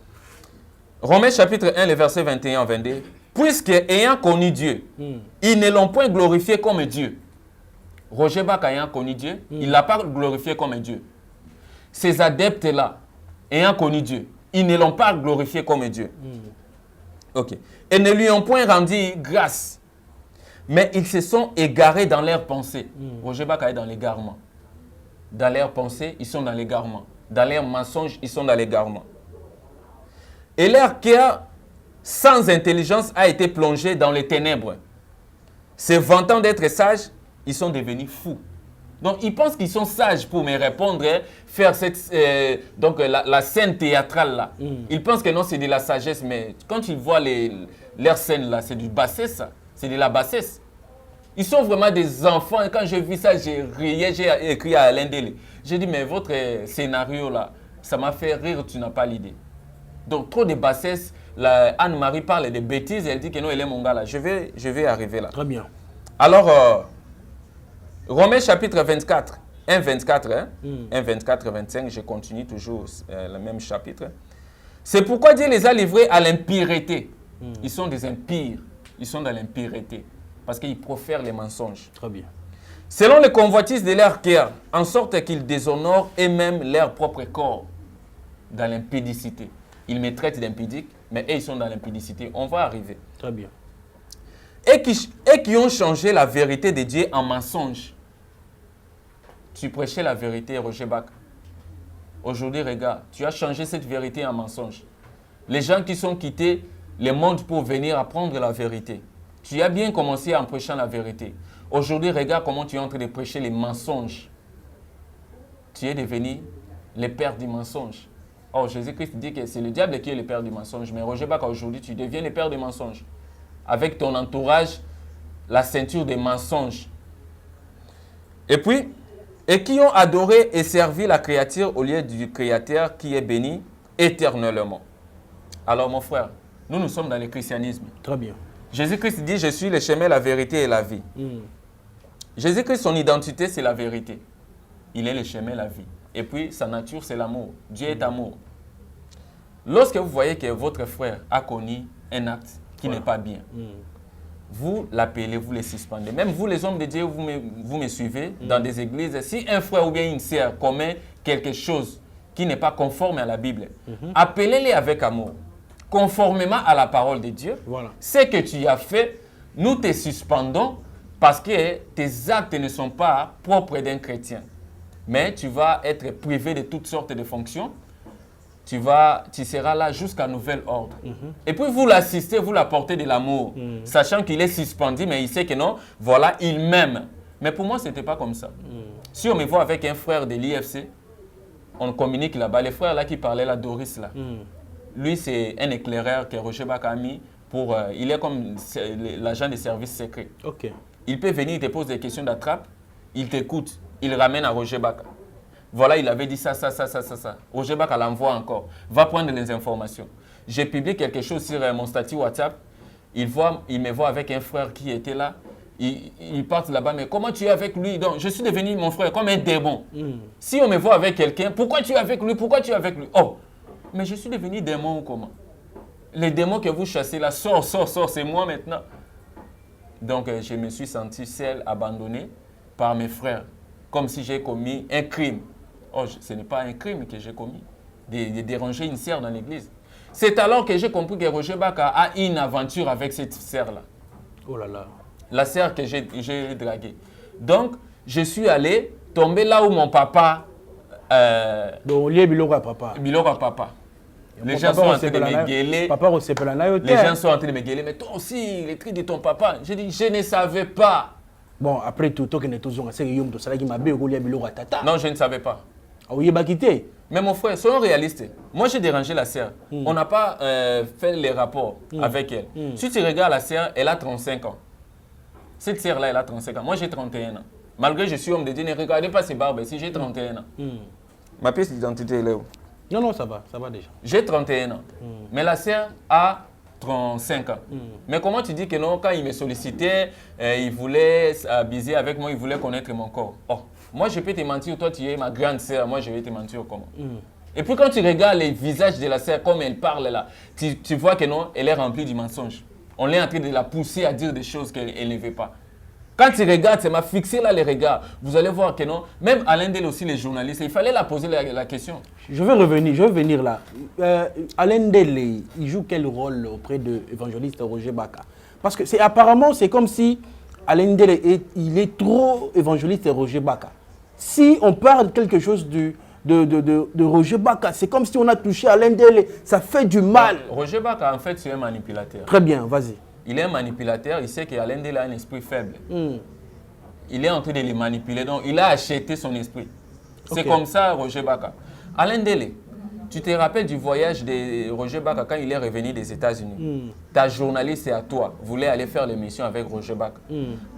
Romains chapitre 1, les versets 21 à 22. Puisque, ayant connu Dieu, ils ne l'ont point glorifié comme Dieu. Roger Bach ayant connu Dieu, il ne l'a pas glorifié comme Dieu. Ces adeptes-là, ayant connu Dieu, ils ne l'ont pas glorifié comme Dieu. Ok. Et ne lui ont point rendu grâce. Mais ils se sont égarés dans leurs pensées. Roger Bach est dans l'égarement. Dans leurs pensées, ils sont dans l'égarement. Dans leurs mensonges, ils sont dans l'égarement. Et leur cœur, sans intelligence, a été plongé dans les ténèbres. Se vantant d'être sages, ils sont devenus fous. Donc, ils pensent qu'ils sont sages pour me répondre, faire la scène théâtrale là. Ils pensent que non, c'est de la sagesse, mais quand ils voient leurs scènes là, c'est du bassesse, ça. C'est de la bassesse. Ils sont vraiment des enfants. Et quand j'ai vu ça, j'ai rié, j'ai écrit à Alain Dele. J'ai dit, mais votre scénario là, ça m'a fait rire, tu n'as pas l'idée. Donc, trop de bassesse. Anne-Marie parle de bêtises et elle dit que non, elle est mon gars là. Je vais arriver là. Très bien. Alors, Romains chapitre 24, 1, 24, hein? 1, 24, 25, je continue toujours le même chapitre. C'est pourquoi Dieu les a livrés à l'impureté. Ils sont des impires. Ils sont dans l'impureté. Parce qu'ils profèrent les mensonges. Très bien. Selon les convoitises de leur cœur, en sorte qu'ils déshonorent eux-mêmes leur propre corps dans l'impudicité. Ils me traitent d'impudique, mais eux, ils sont dans l'impudicité. On va arriver. Très bien. Et qui ont changé la vérité de Dieu en mensonge. Tu prêchais la vérité, Roger Bach. Aujourd'hui, regarde, tu as changé cette vérité en mensonge. Les gens qui sont quittés le monde pour venir apprendre la vérité. Tu as bien commencé en prêchant la vérité. Aujourd'hui, regarde comment tu es en train de prêcher les mensonges. Tu es devenu le père du mensonge. Oh, Jésus-Christ dit que c'est le diable qui est le père du mensonge. Mais Roger Bach, aujourd'hui, tu deviens le père du mensonge. Avec ton entourage, la ceinture des mensonges. Et puis, et qui ont adoré et servi la créature au lieu du Créateur qui est béni éternellement. Alors, mon frère, nous sommes dans le christianisme. Très bien. Jésus-Christ dit, je suis le chemin, la vérité et la vie. Jésus-Christ, son identité, c'est la vérité. Il est le chemin, la vie. Et puis, sa nature, c'est l'amour. Dieu est amour. Lorsque vous voyez que votre frère a commis un acte qui n'est pas bien, vous l'appelez, vous le suspendez. Même vous, les hommes de Dieu, vous me suivez dans des églises. Si un frère ou bien une sœur commet quelque chose qui n'est pas conforme à la Bible, appelez-les avec amour. Conformément à la parole de Dieu, ce que tu as fait, nous te suspendons parce que tes actes ne sont pas propres d'un chrétien. Mais tu vas être privé de toutes sortes de fonctions. Tu seras là jusqu'à nouvel ordre. Et puis vous l'assistez, vous l'apportez de l'amour, sachant qu'il est suspendu, mais il sait que non, voilà, il m'aime. Mais pour moi, ce n'était pas comme ça. Si on me voit avec un frère de l'IFC, on communique là-bas. Les frères là qui parlaient là, Doris là, lui c'est un éclaireur que Roger Bach a mis pour... il est comme l'agent des services secrets. Il peut venir, il te pose des questions d'attrape, il t'écoute, il ramène à Roger Bach. Voilà, il avait dit ça. Roger Bach l'envoie encore. Va prendre les informations. J'ai publié quelque chose sur mon statut WhatsApp. Il me voit avec un frère qui était là. Il part là-bas. Mais comment tu es avec lui? Donc, je suis devenu mon frère comme un démon. Si on me voit avec quelqu'un, pourquoi tu es avec lui? Pourquoi tu es avec lui? Oh, mais je suis devenu démon ou comment? Les démons que vous chassez là, sors, c'est moi maintenant. Donc, je me suis senti seul, abandonné par mes frères. Comme si j'ai commis un crime. Oh, ce n'est pas un crime que j'ai commis, de déranger une sœur dans l'église. C'est alors que j'ai compris que Roger Bach a une aventure avec cette sœur-là. Oh là là. La sœur que j'ai draguée. Donc, je suis allé tomber là où mon papa... Donc, il y a Bilora papa. Bilora papa. Les gens sont en train de me gueuler. Les gens sont en train de me gueuler. Mais toi aussi, les cris de ton papa. J'ai dit, je ne savais pas. Bon, après tout, toi qui es toujours c'est Guillaume, tout ça qui m'a tata. Non, je ne savais pas. Oui, bah quitté. Mais mon frère, soyons réalistes. Moi, j'ai dérangé la sœur. On n'a pas fait les rapports avec elle. Si tu regardes la sœur, elle a 35 ans. Cette sœur-là, elle a 35 ans. Moi, j'ai 31 ans. Malgré que je suis homme de Dieu, ne regardez pas ses barbes. Si j'ai 31 ans. Ma pièce d'identité, elle est où? Non, ça va déjà. J'ai 31 ans. Mais la sœur a 35 ans. Mais comment tu dis que non, quand il me sollicitait, il voulait s'abuser avec moi, il voulait connaître mon corps. Oh, moi je peux te mentir, toi tu es ma grande sœur, moi je vais te mentir comment. Et puis quand tu regardes les visages de la sœur, comme elle parle là, tu vois que non, elle est remplie du mensonge. On est en train de la pousser à dire des choses qu'elle ne veut pas. Quand tu regardes, ça m'a fixé là les regards. Vous allez voir que non, même Alain Dele aussi, les journalistes, il fallait la poser la question. Je vais venir là. Alain Dele, il joue quel rôle auprès de l'évangéliste Roger Bach? Parce que apparemment, c'est comme si Alain Dele il est trop évangéliste Roger Bach. Si on parle quelque chose de Roger Bach, c'est comme si on a touché Alain Dele, ça fait du mal. Roger Bach, en fait, c'est un manipulateur. Très bien, vas-y. Il est un manipulateur, il sait qu'Alain Dele a un esprit faible. Il est en train de les manipuler, donc il a acheté son esprit. C'est comme ça, Roger Bach. Alain Dele, Tu te rappelles du voyage de Roger Baka quand il est revenu des États-Unis. Ta journaliste et à toi voulait aller faire l'émission avec Roger Baka.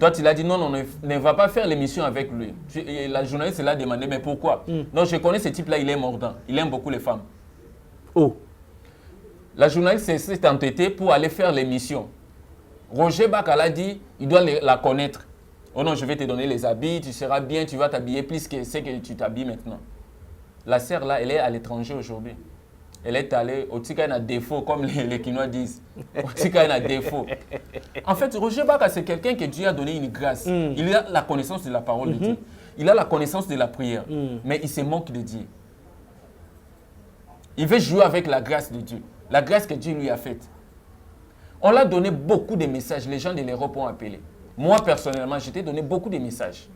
Toi, tu l'as dit non, ne va pas faire l'émission avec lui. Et la journaliste l'a demandé, mais pourquoi? Non, je connais ce type-là, il est mordant. Il aime beaucoup les femmes. Oh. La journaliste s'est entêtée pour aller faire l'émission. Roger Baka l'a dit, il doit la connaître. Oh non, je vais te donner les habits, tu seras bien, tu vas t'habiller plus que ce que tu t'habilles maintenant. La sœur là, elle est à l'étranger aujourd'hui. Elle est allée au Tika défaut, comme les Kinois disent. Au Tika défaut. En fait, Roger Baka, c'est quelqu'un que Dieu a donné une grâce. Il a la connaissance de la parole de Dieu. Il a la connaissance de la prière. Mais il se moque de Dieu. Il veut jouer avec la grâce de Dieu. La grâce que Dieu lui a faite. On l'a donné beaucoup de messages. Les gens de l'Europe ont appelé. Moi, personnellement, je t'ai donné beaucoup de messages.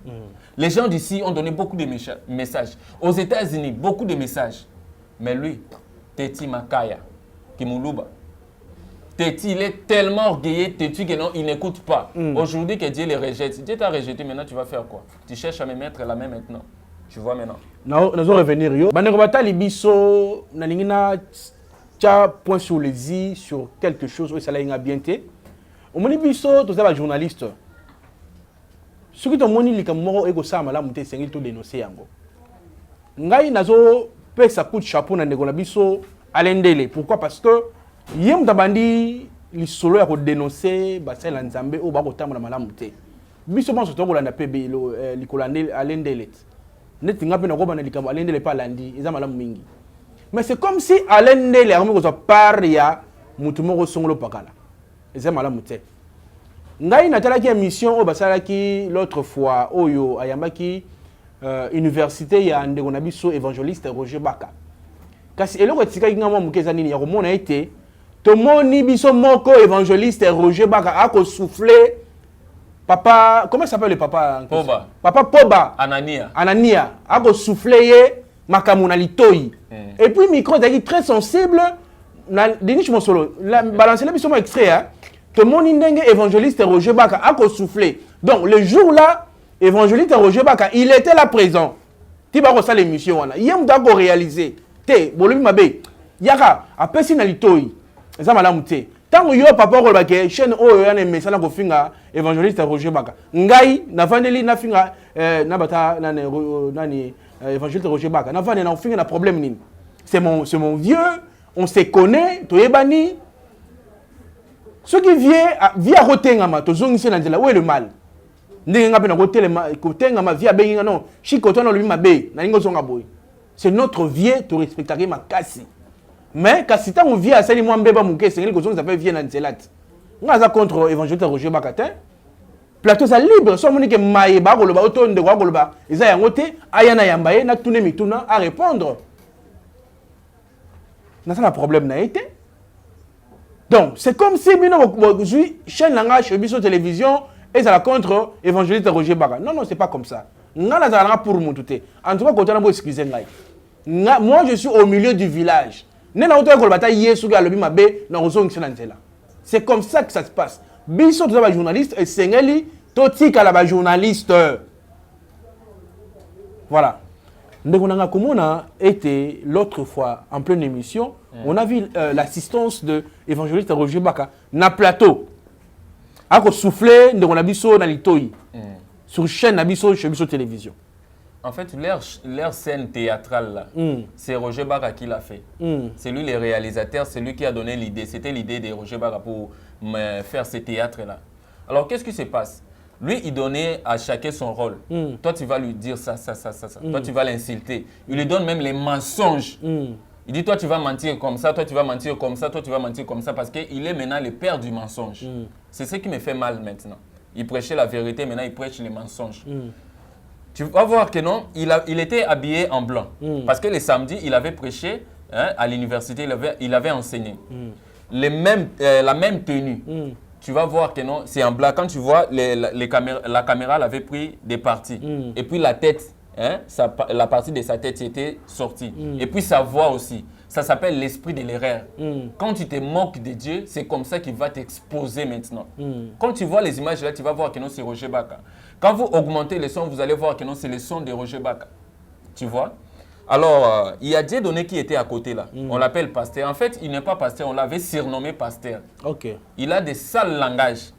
Les gens d'ici ont donné beaucoup de messages. Aux États-Unis, beaucoup de messages. Mais lui, Teti Makaya, Kimuluba. Teti, il est tellement orgueilleux, Teti, que non, il n'écoute pas. Aujourd'hui, que Dieu les rejette. Dieu t'a rejeté, maintenant tu vas faire quoi? Tu cherches à me mettre la main maintenant. Tu vois maintenant. Nous allons revenir. Banegobata Libiso, Naningina, tcha point sur les i, sur quelque chose, où ça l'a bien été. Au moni biso, tu es journaliste. Ce qui est moni likamoro ego sama la mute sengi to dénoncer yango. Ngai nazo pe sa coup de chapeau na ndeko na biso alendele. Pourquoi? Parce que yem tabandi li solo ya ko dénoncer ba sela nzambe o ba ko tamona malamu te. Biso banso to ko landa pe lo likolande alendele. Net nga pe na ko bana likamo alendele pa landi eza malamu mingi. Mais c'est comme si alendele armi ko so par ya mutu moko songolo pakala. C'est malamu te. Ngai natalaki émission au basalaki l'autre fois oyo ayambaki université ya ndeko na biso évangéliste Roger Baka. Kasi eloko etikaki ngamo mukeza nini ya komona ete tomoni biso moko évangéliste Roger Baka ako souffler papa, comment s'appelle le papa? Poba. Papa Poba. Anania. Ako souffler ye makamuna litoi. Et puis micro est très sensible. Denis Mosolo, balancer la biso mo extrait hein. Tout le monde est évangéliste Roger Baka a soufflé. Donc le jour là, évangéliste Roger Baka, il était là présent. Tu vas reçoit l'émission là. Il y a un réalisé. Té, bolumi mabe. Yaka, après si na litoi. Ça malamu té. Tant yo papa ko ba ke chaîne o yo na message na ko finga évangéliste Roger Baka. Ngai na vandeli na finga na bata nani évangéliste Roger Baka. Na vandeli na finga na problème nini. C'est mon vieux, on se connaît, to yebani. Ce qui vient à Rotengama, tu es là, où est le mal? C'est notre vieux, tu respectes ma casse. Mais quand tu as vieux à celle moi mbeba mouké, c'est quelque chose qui s'appelle vieux nanzelat. On a contre évangéliste Roger Bakatin. Plateau ça libre, soit monique maïba goloba auto de goloba. Ils a yangote, ayana yambaye na tune mituna à répondre. N'a pas problème n'a été. Donc, c'est comme si je chaîne langa chez Biso Télévision et ça la contre évangéliste Roger Baka. Non, c'est pas comme ça. Nga la pour mon tout. En tout cas, quand on a excusé moi, je suis au milieu du village. C'est comme ça que ça se passe. Biso, tu es journaliste et Sengeli, Totika la journaliste. Voilà. Ndekonanga Komona était l'autre fois en pleine émission. On a vu l'assistance de l'évangéliste Roger Baka na plateau. A soufflé Ndekona biso na litoi. Sur chaîne Nabiso chez Biso Télévision. En fait, leur scène théâtrale là, c'est Roger Baka qui l'a fait. C'est lui le réalisateur, c'est lui qui a donné l'idée. C'était l'idée de Roger Baka pour faire ce théâtre là. Alors qu'est-ce qui se passe? Lui, il donnait à chacun son rôle. Toi, tu vas lui dire ça. Toi, tu vas l'insulter. Il lui donne même les mensonges. Il dit, toi, tu vas mentir comme ça, toi, tu vas mentir comme ça, toi, tu vas mentir comme ça, parce qu'il est maintenant le père du mensonge. C'est ce qui me fait mal maintenant. Il prêchait la vérité, maintenant, il prêche les mensonges. Tu vas voir que non, il était habillé en blanc. Parce que le samedi, il avait prêché à l'université, il avait enseigné. La même tenue. Tu vas voir que non, c'est en blanc. Quand tu vois, la caméra l'avait pris des parties. Et puis la tête, la partie de sa tête était sortie. Et puis sa voix aussi. Ça s'appelle l'esprit de l'erreur. Quand tu te moques de Dieu, c'est comme ça qu'il va t'exposer maintenant. Quand tu vois les images là, tu vas voir que non, c'est Roger Baka. Quand vous augmentez le son, vous allez voir que non, c'est le son de Roger Baka. Tu vois? Alors, il y a Dieudonné qui était à côté là. On l'appelle pasteur. En fait, il n'est pas pasteur, on l'avait surnommé pasteur. Ok. Il a des sales langages.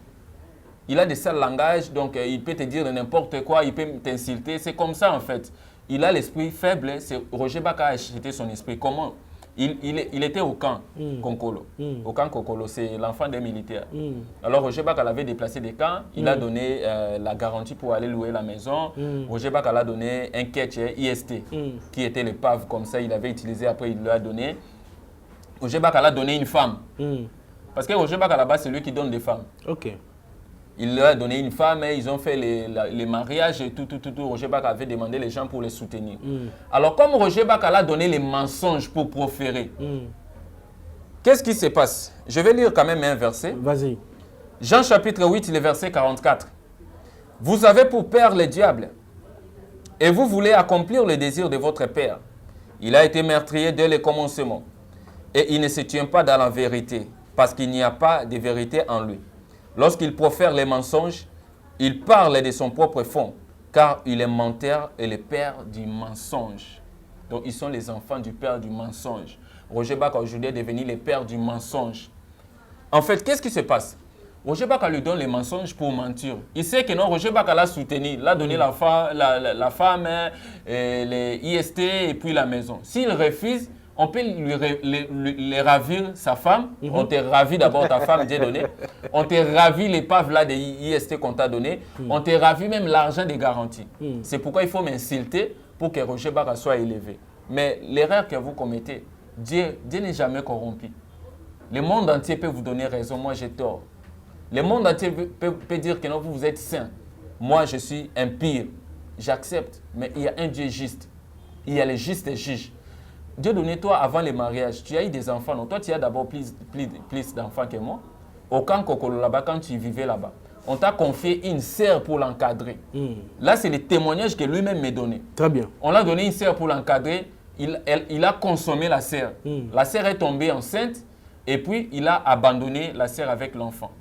Il a des sales langages, donc il peut te dire n'importe quoi, il peut t'insulter. C'est comme ça en fait. Il a l'esprit faible. C'est Roger Baka a acheté son esprit. Comment? Il était au camp Konkolo. Au camp Konkolo, c'est l'enfant des militaires. Alors Roger Baka l'avait déplacé des camps. Il a donné la garantie pour aller louer la maison. Roger Baka l'a donné un catch IST qui était le PAV comme ça. Il avait utilisé, après il lui a donné. Roger Baka l'a donné une femme. Parce que Roger Baka là-bas, c'est lui qui donne des femmes. Ok. Il leur a donné une femme et ils ont fait les mariages et tout. Roger Baka avait demandé les gens pour les soutenir. Alors, comme Roger Baka a donné les mensonges pour proférer, qu'est-ce qui se passe? Je vais lire quand même un verset. Vas-y. Jean chapitre 8, le verset 44. Vous avez pour père le diable et vous voulez accomplir le désir de votre père. Il a été meurtrier dès le commencement et il ne se tient pas dans la vérité parce qu'il n'y a pas de vérité en lui. Lorsqu'il profère les mensonges, il parle de son propre fond, car il est menteur et le père du mensonge. Donc, ils sont les enfants du père du mensonge. Roger Baka aujourd'hui est devenu le père du mensonge. En fait, qu'est-ce qui se passe? Roger Baka lui donne les mensonges pour mentir. Il sait que non, Roger Baka l'a soutenu, l'a donné la femme, les IST et puis la maison. S'il refuse, on peut lui ravir sa femme. On te ravit d'abord ta femme, Dieudonné. On te ravit l'épave là de IST qu'on t'a donné. On te ravit même l'argent des garanties. C'est pourquoi il faut m'insulter pour que Roger Baka soit élevé. Mais l'erreur que vous commettez, Dieu n'est jamais corrompu. Le monde entier peut vous donner raison, moi j'ai tort. Le monde entier peut dire que non, vous êtes saint. Moi je suis impire. J'accepte, mais il y a un Dieu juste. Il y a les justes juges. Dieu donné toi avant le mariage, tu as eu des enfants, non? Toi tu as d'abord plus d'enfants que moi. Au camp Kokolo là-bas, quand tu vivais là-bas, on t'a confié une sœur pour l'encadrer. Là c'est le témoignage que lui-même m'a donné. Très bien. On l'a donné une sœur pour l'encadrer, il a consommé la sœur. La sœur est tombée enceinte et puis il a abandonné la sœur avec l'enfant.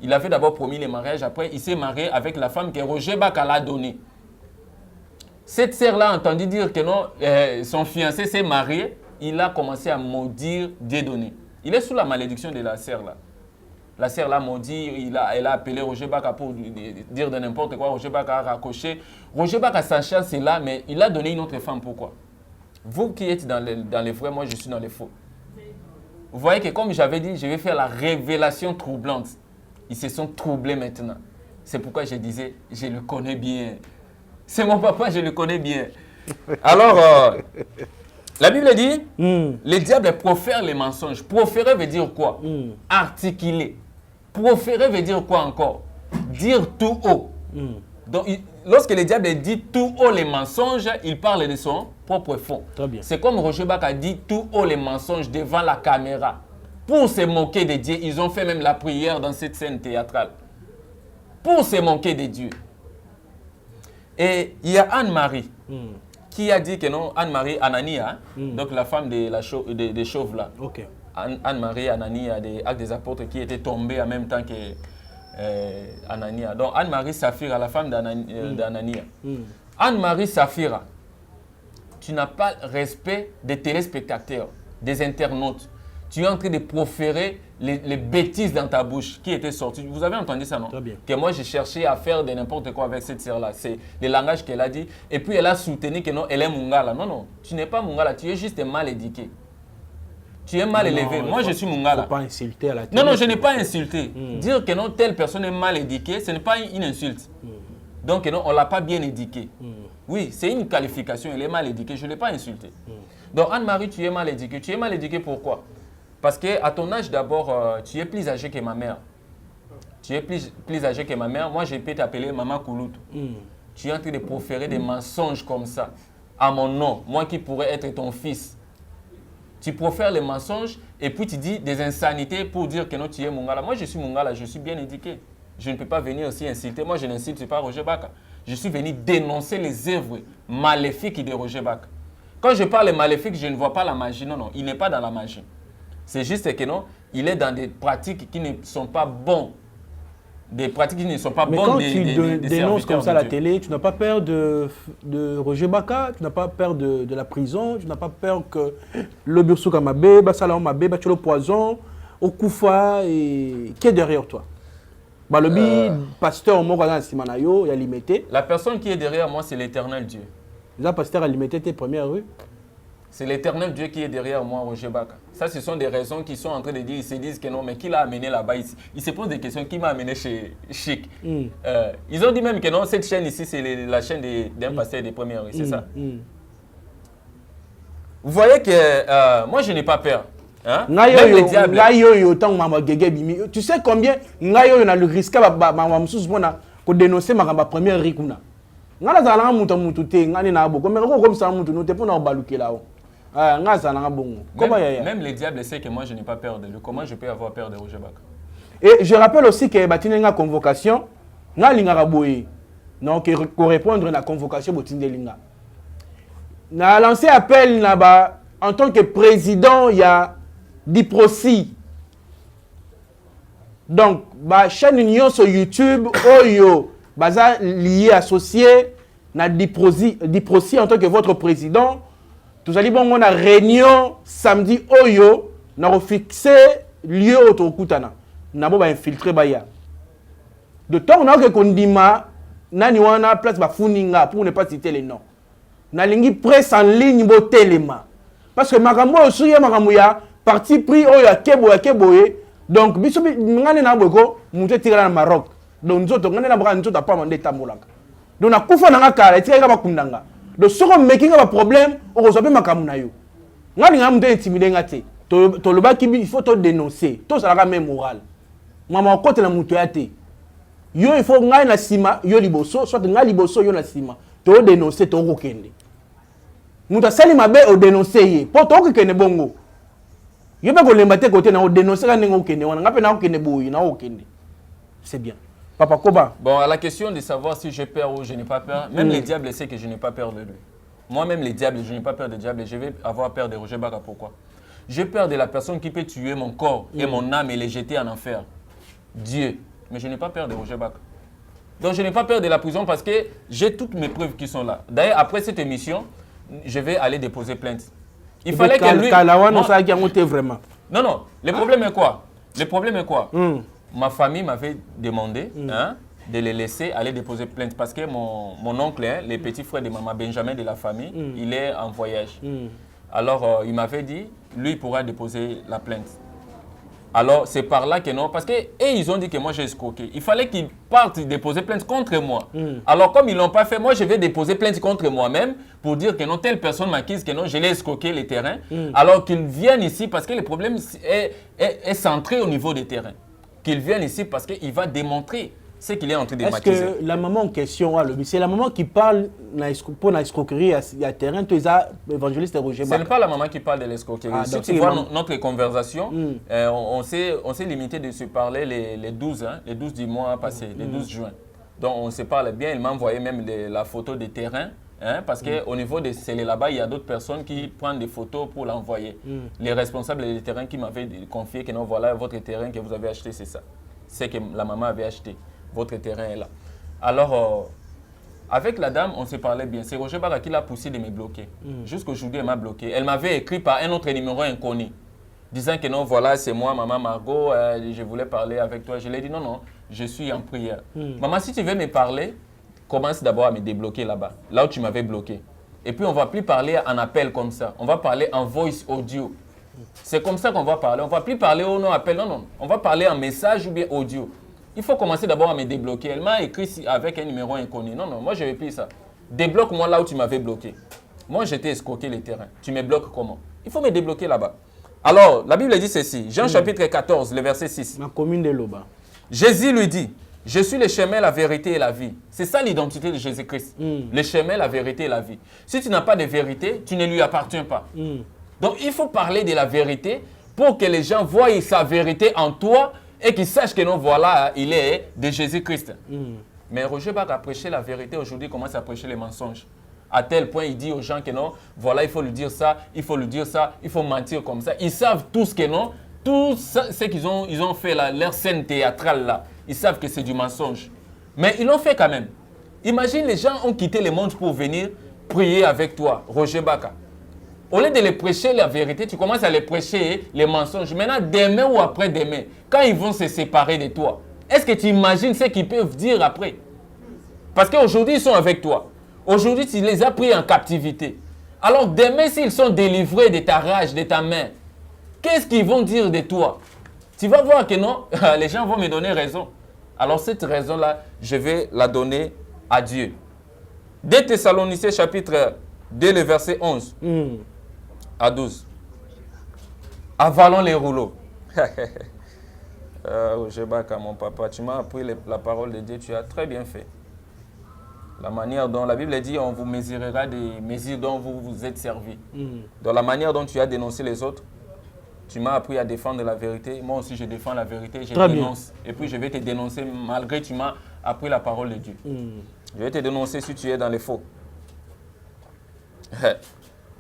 Il avait d'abord promis le mariage, après il s'est marié avec la femme que Roger Baka l'a donnée. Cette sœur-là a entendu dire que non, son fiancé s'est marié, il a commencé à maudire Dieudonné. Il est sous la malédiction de la sœur-là. La sœur l'a maudit, elle a appelé Roger Baka pour dire de n'importe quoi. Roger Baka a raccroché. Roger Baka, sachant cela, mais il a donné une autre femme. Pourquoi? Vous qui êtes dans les vrais, moi je suis dans les faux. Vous voyez que comme j'avais dit, je vais faire la révélation troublante. Ils se sont troublés maintenant. C'est pourquoi je disais, je le connais bien. C'est mon papa, je le connais bien. Alors, la Bible dit, le diable profère les mensonges. Proférer veut dire quoi? Articuler. Proférer veut dire quoi encore? Dire tout haut. Donc, lorsque le diable dit tout haut les mensonges, il parle de son propre fond. C'est comme Roger Baka dit tout haut les mensonges devant la caméra. Pour se moquer de Dieu, ils ont fait même la prière dans cette scène théâtrale. Pour se moquer de Dieu. Et il y a Anne-Marie qui a dit que non, Anne-Marie Anania, donc la femme des chauves là. Anne-Marie Anania des Actes des Apôtres qui était tombée en même temps que Anania. Donc Anne-Marie Saphira, la femme d'Anania. Anne-Marie Saphira, tu n'as pas respect des téléspectateurs, des internautes. Tu es en train de proférer les bêtises dans ta bouche qui étaient sorties. Vous avez entendu ça, non? Que moi, j'ai cherché à faire de n'importe quoi avec cette sœur-là. C'est le langage qu'elle a dit. Et puis, elle a soutenu que non, elle est Mungala. Non, non, tu n'es pas Mungala. Tu es juste mal éduqué. Tu es mal élevé. Moi, je suis Mungala. Il ne faut pas insulter à la télé. Non, non, je n'ai pas insulté. Dire que non, telle personne est mal éduquée, ce n'est pas une insulte. Donc, non, on ne l'a pas bien éduquée. Oui, c'est une qualification. Elle est mal éduquée. Je ne l'ai pas insultée. Donc, Anne-Marie, tu es mal éduquée. Tu es mal éduquée pourquoi? Parce qu'à ton âge, d'abord, tu es plus âgé que ma mère. Tu es plus âgé que ma mère. Moi, je peux t'appeler Maman Kouloutou. Tu es en train de proférer des mensonges comme ça à mon nom, moi qui pourrais être ton fils. Tu profères les mensonges et puis tu dis des insanités pour dire que non, tu es Mungala. Moi, je suis Mungala, je suis bien éduqué. Je ne peux pas venir aussi insulter. Moi, je n'insulte pas Roger Baka. Je suis venu dénoncer les œuvres maléfiques de Roger Baka. Quand je parle maléfique, je ne vois pas la magie. Non, non, il n'est pas dans la magie. C'est juste que non, il est dans des pratiques qui ne sont pas bonnes. des pratiques qui ne sont pas Mais bonnes. quand des, tu des dénonces comme ça à de la Dieu. télé, tu n'as pas peur de Roger Baka, tu n'as pas peur de la prison, tu n'as pas peur que le Bursuka Mabe, Basala Mabe, tu le poison, au Koufa, et qui est derrière toi? Le pasteur Mogana Simanayo, il a limité. La personne qui est derrière moi, c'est l'éternel Dieu. Le pasteur a limité tes premières rues. C'est l'éternel Dieu qui est derrière moi, Roger Baka. Ça, ce sont des raisons qu'ils sont en train de dire. Ils se disent que non, mais qui l'a amené là-bas ici? Ils se posent des questions. Qui m'a amené chez Chic? Ils ont dit même que non, cette chaîne ici, c'est la chaîne d'un pasteur des premières rues. C'est ça. Vous voyez que moi, je n'ai pas peur. Hein? Même les diables. Tu sais combien Ngayo a le risque de dénoncer ma première rikuna. Ngala zala muta mutu te ngani na bo comme comme ça mutu no te pour na baluke là. Même les diables savent que moi je n'ai pas peur de lui. Comment je peux avoir peur de Roger Baka? Et je rappelle aussi que batinenga convocation na lingara boye. Non que correspondre à la convocation botindelinga. Na lancé appel là-bas en tant que président il y a Diprosi. Donc ba chaîne union sur YouTube Oyo baza lié associé na Diprosi en tant que votre président. Tout allez bon on a réunion samedi Oyo na refixé lieu autokutana. Na bo ba infiltrer baya. De temps on a que kondima nani wana place ba funinga pour ne pas citer les noms. Na lingi presse en ligne bo telema. Parce que makambo osuye makambo ya parti pris oyo ya keboye. Donc biso ngane na boko muté tirana na Maroc. Donc nzoto ngane na baka nzoto pa mande tambolaka. Donc na kufa na ngakala tika ba kundanga. Donc soko making ba problème o resolver makambo na yo. Ngani ngamu te intimider ngate. To loba ki il faut to dénoncer. To sala ka même moral. Mama kote na muto ya te. Yo il faut ngai na sima yo liboso soit ngai liboso yo na sima. To dénoncer to kokende. Muta sali mabe o dénoncer ye. Po to kokende bongo. Yo pas ko lembate côté na o dénoncer ka nengo kende wana ngape na okende boyi na okende. C'est bien. Papa Koba. Bon, à la question de savoir si j'ai peur ou je n'ai pas peur, même les diables savent que je n'ai pas peur de lui. Moi-même, les diables, je n'ai pas peur des diables et je vais avoir peur de Roger Baka. Pourquoi? J'ai peur de la personne qui peut tuer mon corps et mon âme et les jeter en enfer. Dieu. Mais je n'ai pas peur de Roger Baka. Donc, je n'ai pas peur de la prison parce que j'ai toutes mes preuves qui sont là. D'ailleurs, après cette émission, je vais aller déposer plainte. Il fallait que lui... vraiment. Non, non. Le problème est quoi? Le problème est quoi? Ma famille m'avait demandé de les laisser aller déposer plainte parce que mon oncle, le petit frère de maman Benjamin de la famille, il est en voyage. Alors, il m'avait dit, lui, il pourra déposer la plainte. Alors, c'est par là que non, parce qu'ils ont dit que moi, j'ai escroqué. Il fallait qu'ils partent déposer plainte contre moi. Alors, comme ils ne l'ont pas fait, moi, je vais déposer plainte contre moi-même pour dire que non, telle personne m'accuse que non, je l'ai escroqué les terrains. Alors qu'ils viennent ici parce que le problème est centré au niveau des terrains. Qu'il vienne ici parce qu'il va démontrer ce qu'il est en train de dématiser. Est-ce que la maman en question, c'est la maman qui parle pour l'escroquerie à terrain, tu es évangéliste Roger Baka? Ce n'est pas la maman qui parle de l'escroquerie. Si tu vois notre conversation, on s'est limité de se parler les 12 du mois passé, les 12 juin. Donc on se parle bien, il m'a envoyé même la photo des terrains. Parce qu'au niveau des scellés là-bas, il y a d'autres personnes qui prennent des photos pour l'envoyer. Les responsables des terrains qui m'avaient confié que non, voilà votre terrain que vous avez acheté, c'est ça. C'est que la maman avait acheté. Votre terrain est là. Alors, avec la dame, on se parlait bien. C'est Roger Baka qui l'a poussé de me bloquer. Jusqu'aujourd'hui, elle m'a bloqué. Elle m'avait écrit par un autre numéro inconnu, disant que non, voilà, c'est moi, maman Margot, je voulais parler avec toi. Je lui ai dit non, non, je suis en prière. Maman, si tu veux me parler, commence d'abord à me débloquer là-bas, là où tu m'avais bloqué. Et puis, on ne va plus parler en appel comme ça. On va parler en voice audio. C'est comme ça qu'on va parler. On ne va plus parler au nom appel. Non, non. On va parler en message ou bien audio. Il faut commencer d'abord à me débloquer. Elle m'a écrit avec un numéro inconnu. Non, non, moi, je ne veux plus ça. Débloque-moi là où tu m'avais bloqué. Moi, j'étais escroqué les terrains. Tu me bloques comment? Il faut me débloquer là-bas. Alors, la Bible dit ceci. Jean chapitre 14, le verset 6. Ma commune de Loba. Jésus lui dit, je suis le chemin, la vérité et la vie. C'est ça l'identité de Jésus-Christ. Le chemin, la vérité et la vie. Si tu n'as pas de vérité, tu ne lui appartiens pas. Donc, il faut parler de la vérité pour que les gens voient sa vérité en toi et qu'ils sachent que non, voilà, il est de Jésus-Christ. Mais Roger Baka a prêché la vérité. Aujourd'hui, il commence à prêcher les mensonges. À tel point, il dit aux gens que non, voilà, il faut lui dire ça, il faut lui dire ça, il faut mentir comme ça. Ils savent tous que non, tout ce qu'ils ont fait là, leur scène théâtrale là, ils savent que c'est du mensonge. Mais ils l'ont fait quand même. Imagine, les gens ont quitté le monde pour venir prier avec toi, Roger Baka. Au lieu de les prêcher la vérité, tu commences à les prêcher les mensonges. Maintenant, demain ou après-demain, quand ils vont se séparer de toi, est-ce que tu imagines ce qu'ils peuvent dire après? Parce qu'aujourd'hui, ils sont avec toi. Aujourd'hui, tu les as pris en captivité. Alors demain, s'ils sont délivrés de ta rage, de ta main, qu'est-ce qu'ils vont dire de toi? Tu vas voir que non, les gens vont me donner raison. Alors cette raison-là, je vais la donner à Dieu. 2 Thessaloniciens chapitre 2, le verset 11 à 12. Avalons les rouleaux. Je bats mon papa, tu m'as appris la parole de Dieu, tu as très bien fait. La manière dont la Bible dit, on vous mesurera des mesures dont vous vous êtes servi. Dans la manière dont tu as dénoncé les autres, tu m'as appris à défendre la vérité. Moi aussi, je défends la vérité, je dénonce. Et puis, je vais te dénoncer malgré que tu m'as appris la parole de Dieu. Je vais te dénoncer si tu es dans les faux.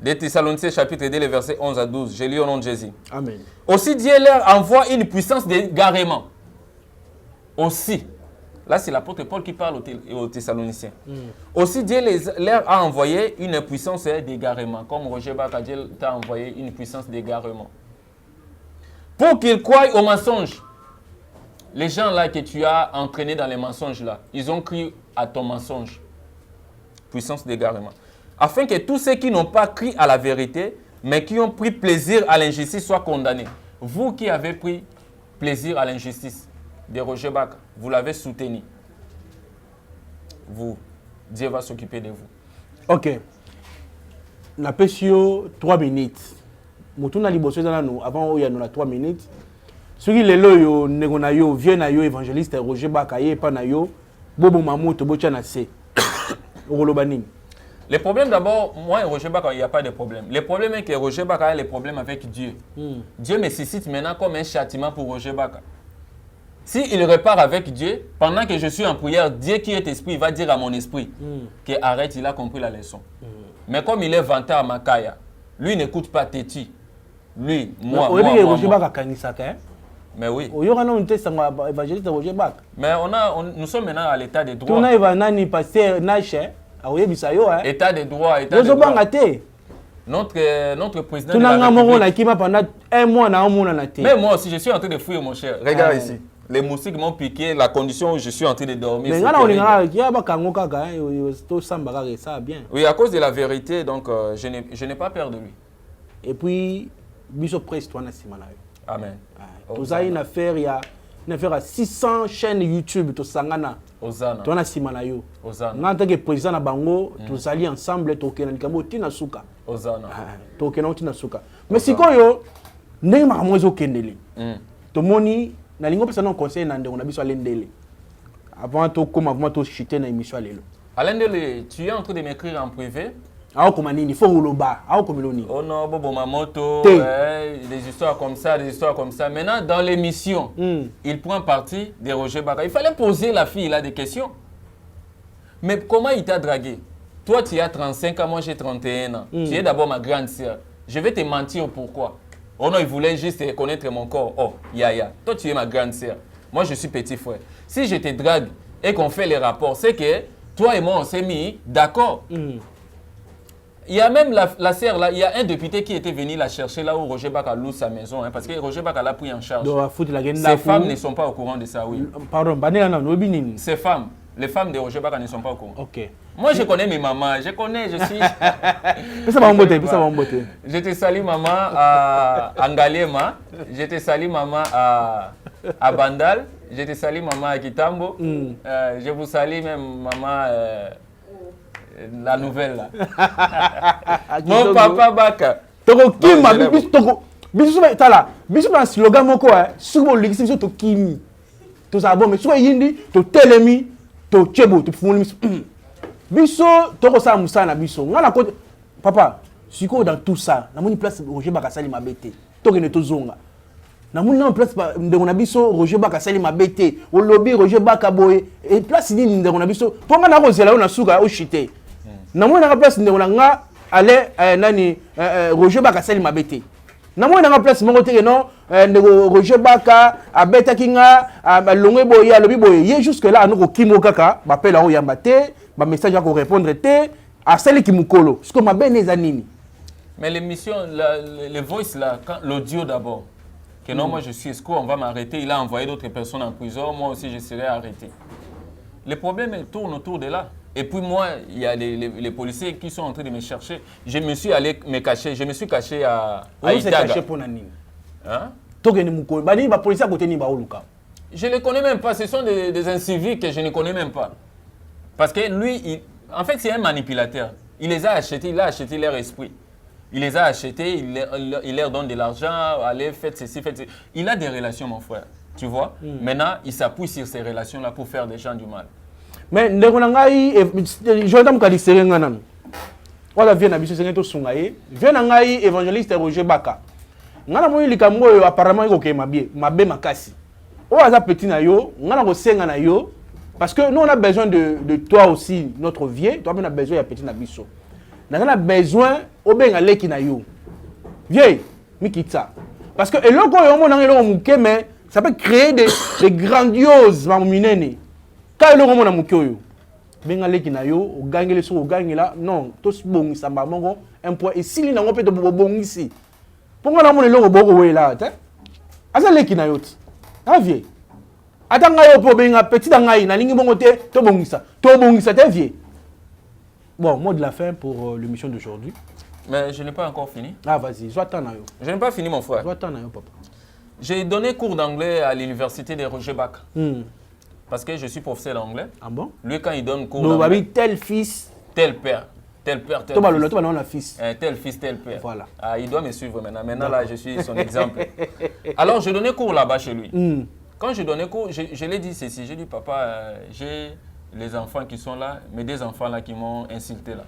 2 Thessaloniciens chapitre 2, les versets 11 à 12. Je lis au nom de Jésus. Amen. Aussi, Dieu leur envoie une puissance d'égarement. Aussi. Là, c'est l'apôtre Paul qui parle aux Thessaloniciens. Aussi, Dieu leur a envoyé une puissance d'égarement. Comme Roger Baka, Dieu t'a envoyé une puissance d'égarement. Pour qu'ils croient aux mensonges. Les gens là que tu as entraînés dans les mensonges là, ils ont cru à ton mensonge. Puissance d'égarement. Afin que tous ceux qui n'ont pas cru à la vérité, mais qui ont pris plaisir à l'injustice soient condamnés. Vous qui avez pris plaisir à l'injustice de Roger Baka, vous l'avez soutenu. Vous, Dieu va s'occuper de vous. Ok. Na pesio 3 minutes. Mutuna liboso za nous avant il y a 3 minutes. Soki lelo yo negona yo vieux na yo évangéliste Roger Baka ye pa na yo bobo mamuto bocha na se. Olobanini. Le problème d'abord, moi et Roger Baka, il n'y a pas de problème. Le problème est que Roger Baka a les problèmes avec Dieu. Dieu me suscite maintenant comme un châtiment pour Roger Baka. S'il repart avec Dieu, pendant que je suis en prière, Dieu qui est esprit va dire à mon esprit que arrête, il a compris la leçon. Mais comme il est vanté à Makaya, lui n'écoute pas Téti. Lui, moi. Mais oui. Mais nous sommes maintenant à l'état de droit. État de droit, état de droit. Notre président de la République. Mais moi aussi, je suis en train de fuir, mon cher. Regarde ici. Les moustiques m'ont piqué, la condition où je suis en train de dormir. Oui, à cause de la vérité, donc je n'ai pas peur de lui. Et puis, Bishop Press, toi, amen. Tu as une affaire, il y a une affaire à 600 chaînes YouTube, tu sangana. Osana. Tu as Simana yo. Osana. En tant que président de Bango, tu allons ensemble, tu as un tina suka. Osana. Tu as un tina suka. Mais si quoi yo, n'est pas moi au kendeli. Tu moni, na lingo personne conseil nande on a besoin l'endele. Avant tout comme avant tout chuter na émission lelo. Alendele, tu es en train de m'écrire en privé? Ah comme nini, faut rouloba, ah comme loni. Oh non, bobo ma moto, des histoires comme ça, des histoires comme ça. Maintenant dans l'émission, il prend parti de Roger Baka. Il fallait poser la fille là des questions. Mais comment il t'a dragué? Toi tu as 35 ans, moi j'ai 31 ans. Tu es d'abord ma grande sœur. Je vais te mentir pourquoi? Oh non, il voulait juste connaître mon corps. Oh, Yaya, toi tu es ma grande sœur. Moi je suis petit frère. Si je te drague et qu'on fait les rapports, c'est que toi et moi on s'est mis d'accord. Il y a même la sœur là, il y a un député qui était venu la chercher là où Roger Baka loue sa maison, parce que Roger Baka l'a pris en charge. Ces femmes ne sont pas au courant de ça, oui. Pardon, ces femmes, les femmes de Roger Baka ne sont pas au courant. Ok. Moi je connais mes mamans, je suis... Je te salue maman à Ngaliema, je te salue maman à Bandal, je te salue maman à Kitambo, je vous salue même maman... la nouvelle là. Mon papa Baka. Toko Kima, biso tala, biso na slogan moko suko ligisi biso to Kimi. To sa bon mais suko yindi to telemi to chebo to fumuli biso toko sa musana biso. Ngala ko papa, suko dans tout ça, na moni place Roger Baka sali mabete. Toko ne to zonga. Na moni na place ndeko na biso Roger Baka sali mabete. O lobby Roger Baka boy et place ni ndeko na biso. Ponga na ko zela na suka o chité. Na moni na place ndeko na nga ale nani Roger Baka sali mabete. Namo na place moko te non ndeko Roger Baka abeta kinga alongwe boye alobi boye ye jusque là anoko kimo kaka ba pela o yamba te ba message ya ko répondre te asali ki mukolo ce que mabene za nini. Mais l'émission les voice là l'audio d'abord que non moi je suis escroc on va m'arrêter il a envoyé d'autres personnes en prison moi aussi je serai arrêté. Le problème tourne autour de là. Et puis moi, il y a les policiers qui sont en train de me chercher. Je me suis allé me cacher. Je me suis caché à Itaga. Caché pour Nani. Hein? Je ne les connais même pas. Ce sont des incivils que je ne connais même pas. Parce que lui, en fait, c'est un manipulateur. Il les a achetés, il a acheté leur esprit. Il les a achetés, il leur donne de l'argent, allez, faites ceci, faites ceci. Il a des relations, mon frère. Tu vois? Maintenant, il s'appuie sur ces relations-là pour faire des gens du mal. Mais ndeko ngai Jonathan Kalisere ngana. Wala vient na biso sengeto sungaye. Vient na ngai évangéliste Roger Baka. Ngana mo likambo yo apparemment iko mabe makasi. O aza petit na yo, ngana ko senga na yo parce que nous on a besoin de toi aussi notre vieux, toi on a besoin ya petit na biso. On a besoin obenga leki na yo. Vieux, mikitsa. Parce que eloko yo mo na eloko muke mais ça peut créer des grandioses mamunene. Quand il est en train benga leki na yo ogangele so ogangela non to bongisa mamongo un point et si na ngope to bongisi ponga na mona longo boko wela ta asa leki na yo ti avie atanga yo po benga petit ngai na lingi bongo te to bongisa te vie. Bon, mot de la fin pour l'émission d'aujourd'hui. Mais je n'ai pas encore fini. Ah vas-y, sois t'en yo. Je n'ai pas fini mon frère. Sois t'en yo papa. J'ai donné cours d'anglais à l'université de Roger Baka. Parce que je suis professeur d'anglais. Ah bon? Lui, quand il donne cours d'anglais... tel fils... Tel père, tel fils. Tel fils, tel père. Voilà. Ah, il doit me suivre maintenant. Maintenant, là, je suis son exemple. Alors, je donnais cours là-bas chez lui. Quand je donnais cours, je lui ai dit ceci. J'ai dit, papa, j'ai les enfants qui sont là, mes deux enfants là qui m'ont insulté là.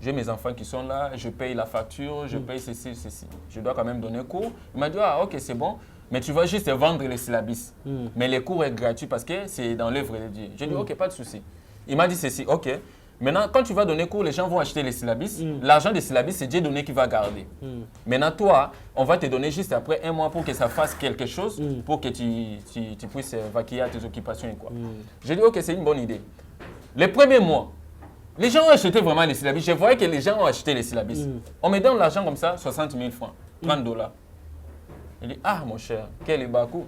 J'ai mes enfants qui sont là, je paye la facture, je paye ceci, ceci. Je dois quand même donner cours. Il m'a dit, ah, ok, c'est bon. Mais tu vas juste vendre les syllabus. Mais les cours sont gratuits parce que c'est dans l'œuvre de Dieu. J'ai dit, ok, pas de souci. Il m'a dit ceci, ok. Maintenant, quand tu vas donner cours, les gens vont acheter les syllabus. L'argent des syllabus, c'est Dieu donné qui va garder. Maintenant, toi, on va te donner juste après un mois pour que ça fasse quelque chose, pour que tu puisses vaquer à tes occupations et quoi. J'ai dit, ok, c'est une bonne idée. Les premiers mois, les gens ont acheté vraiment les syllabus. Je voyais que les gens ont acheté les syllabus. On me donne l'argent comme ça, 60 000 francs, 30 $. Il dit, ah mon cher, quel est bas coût.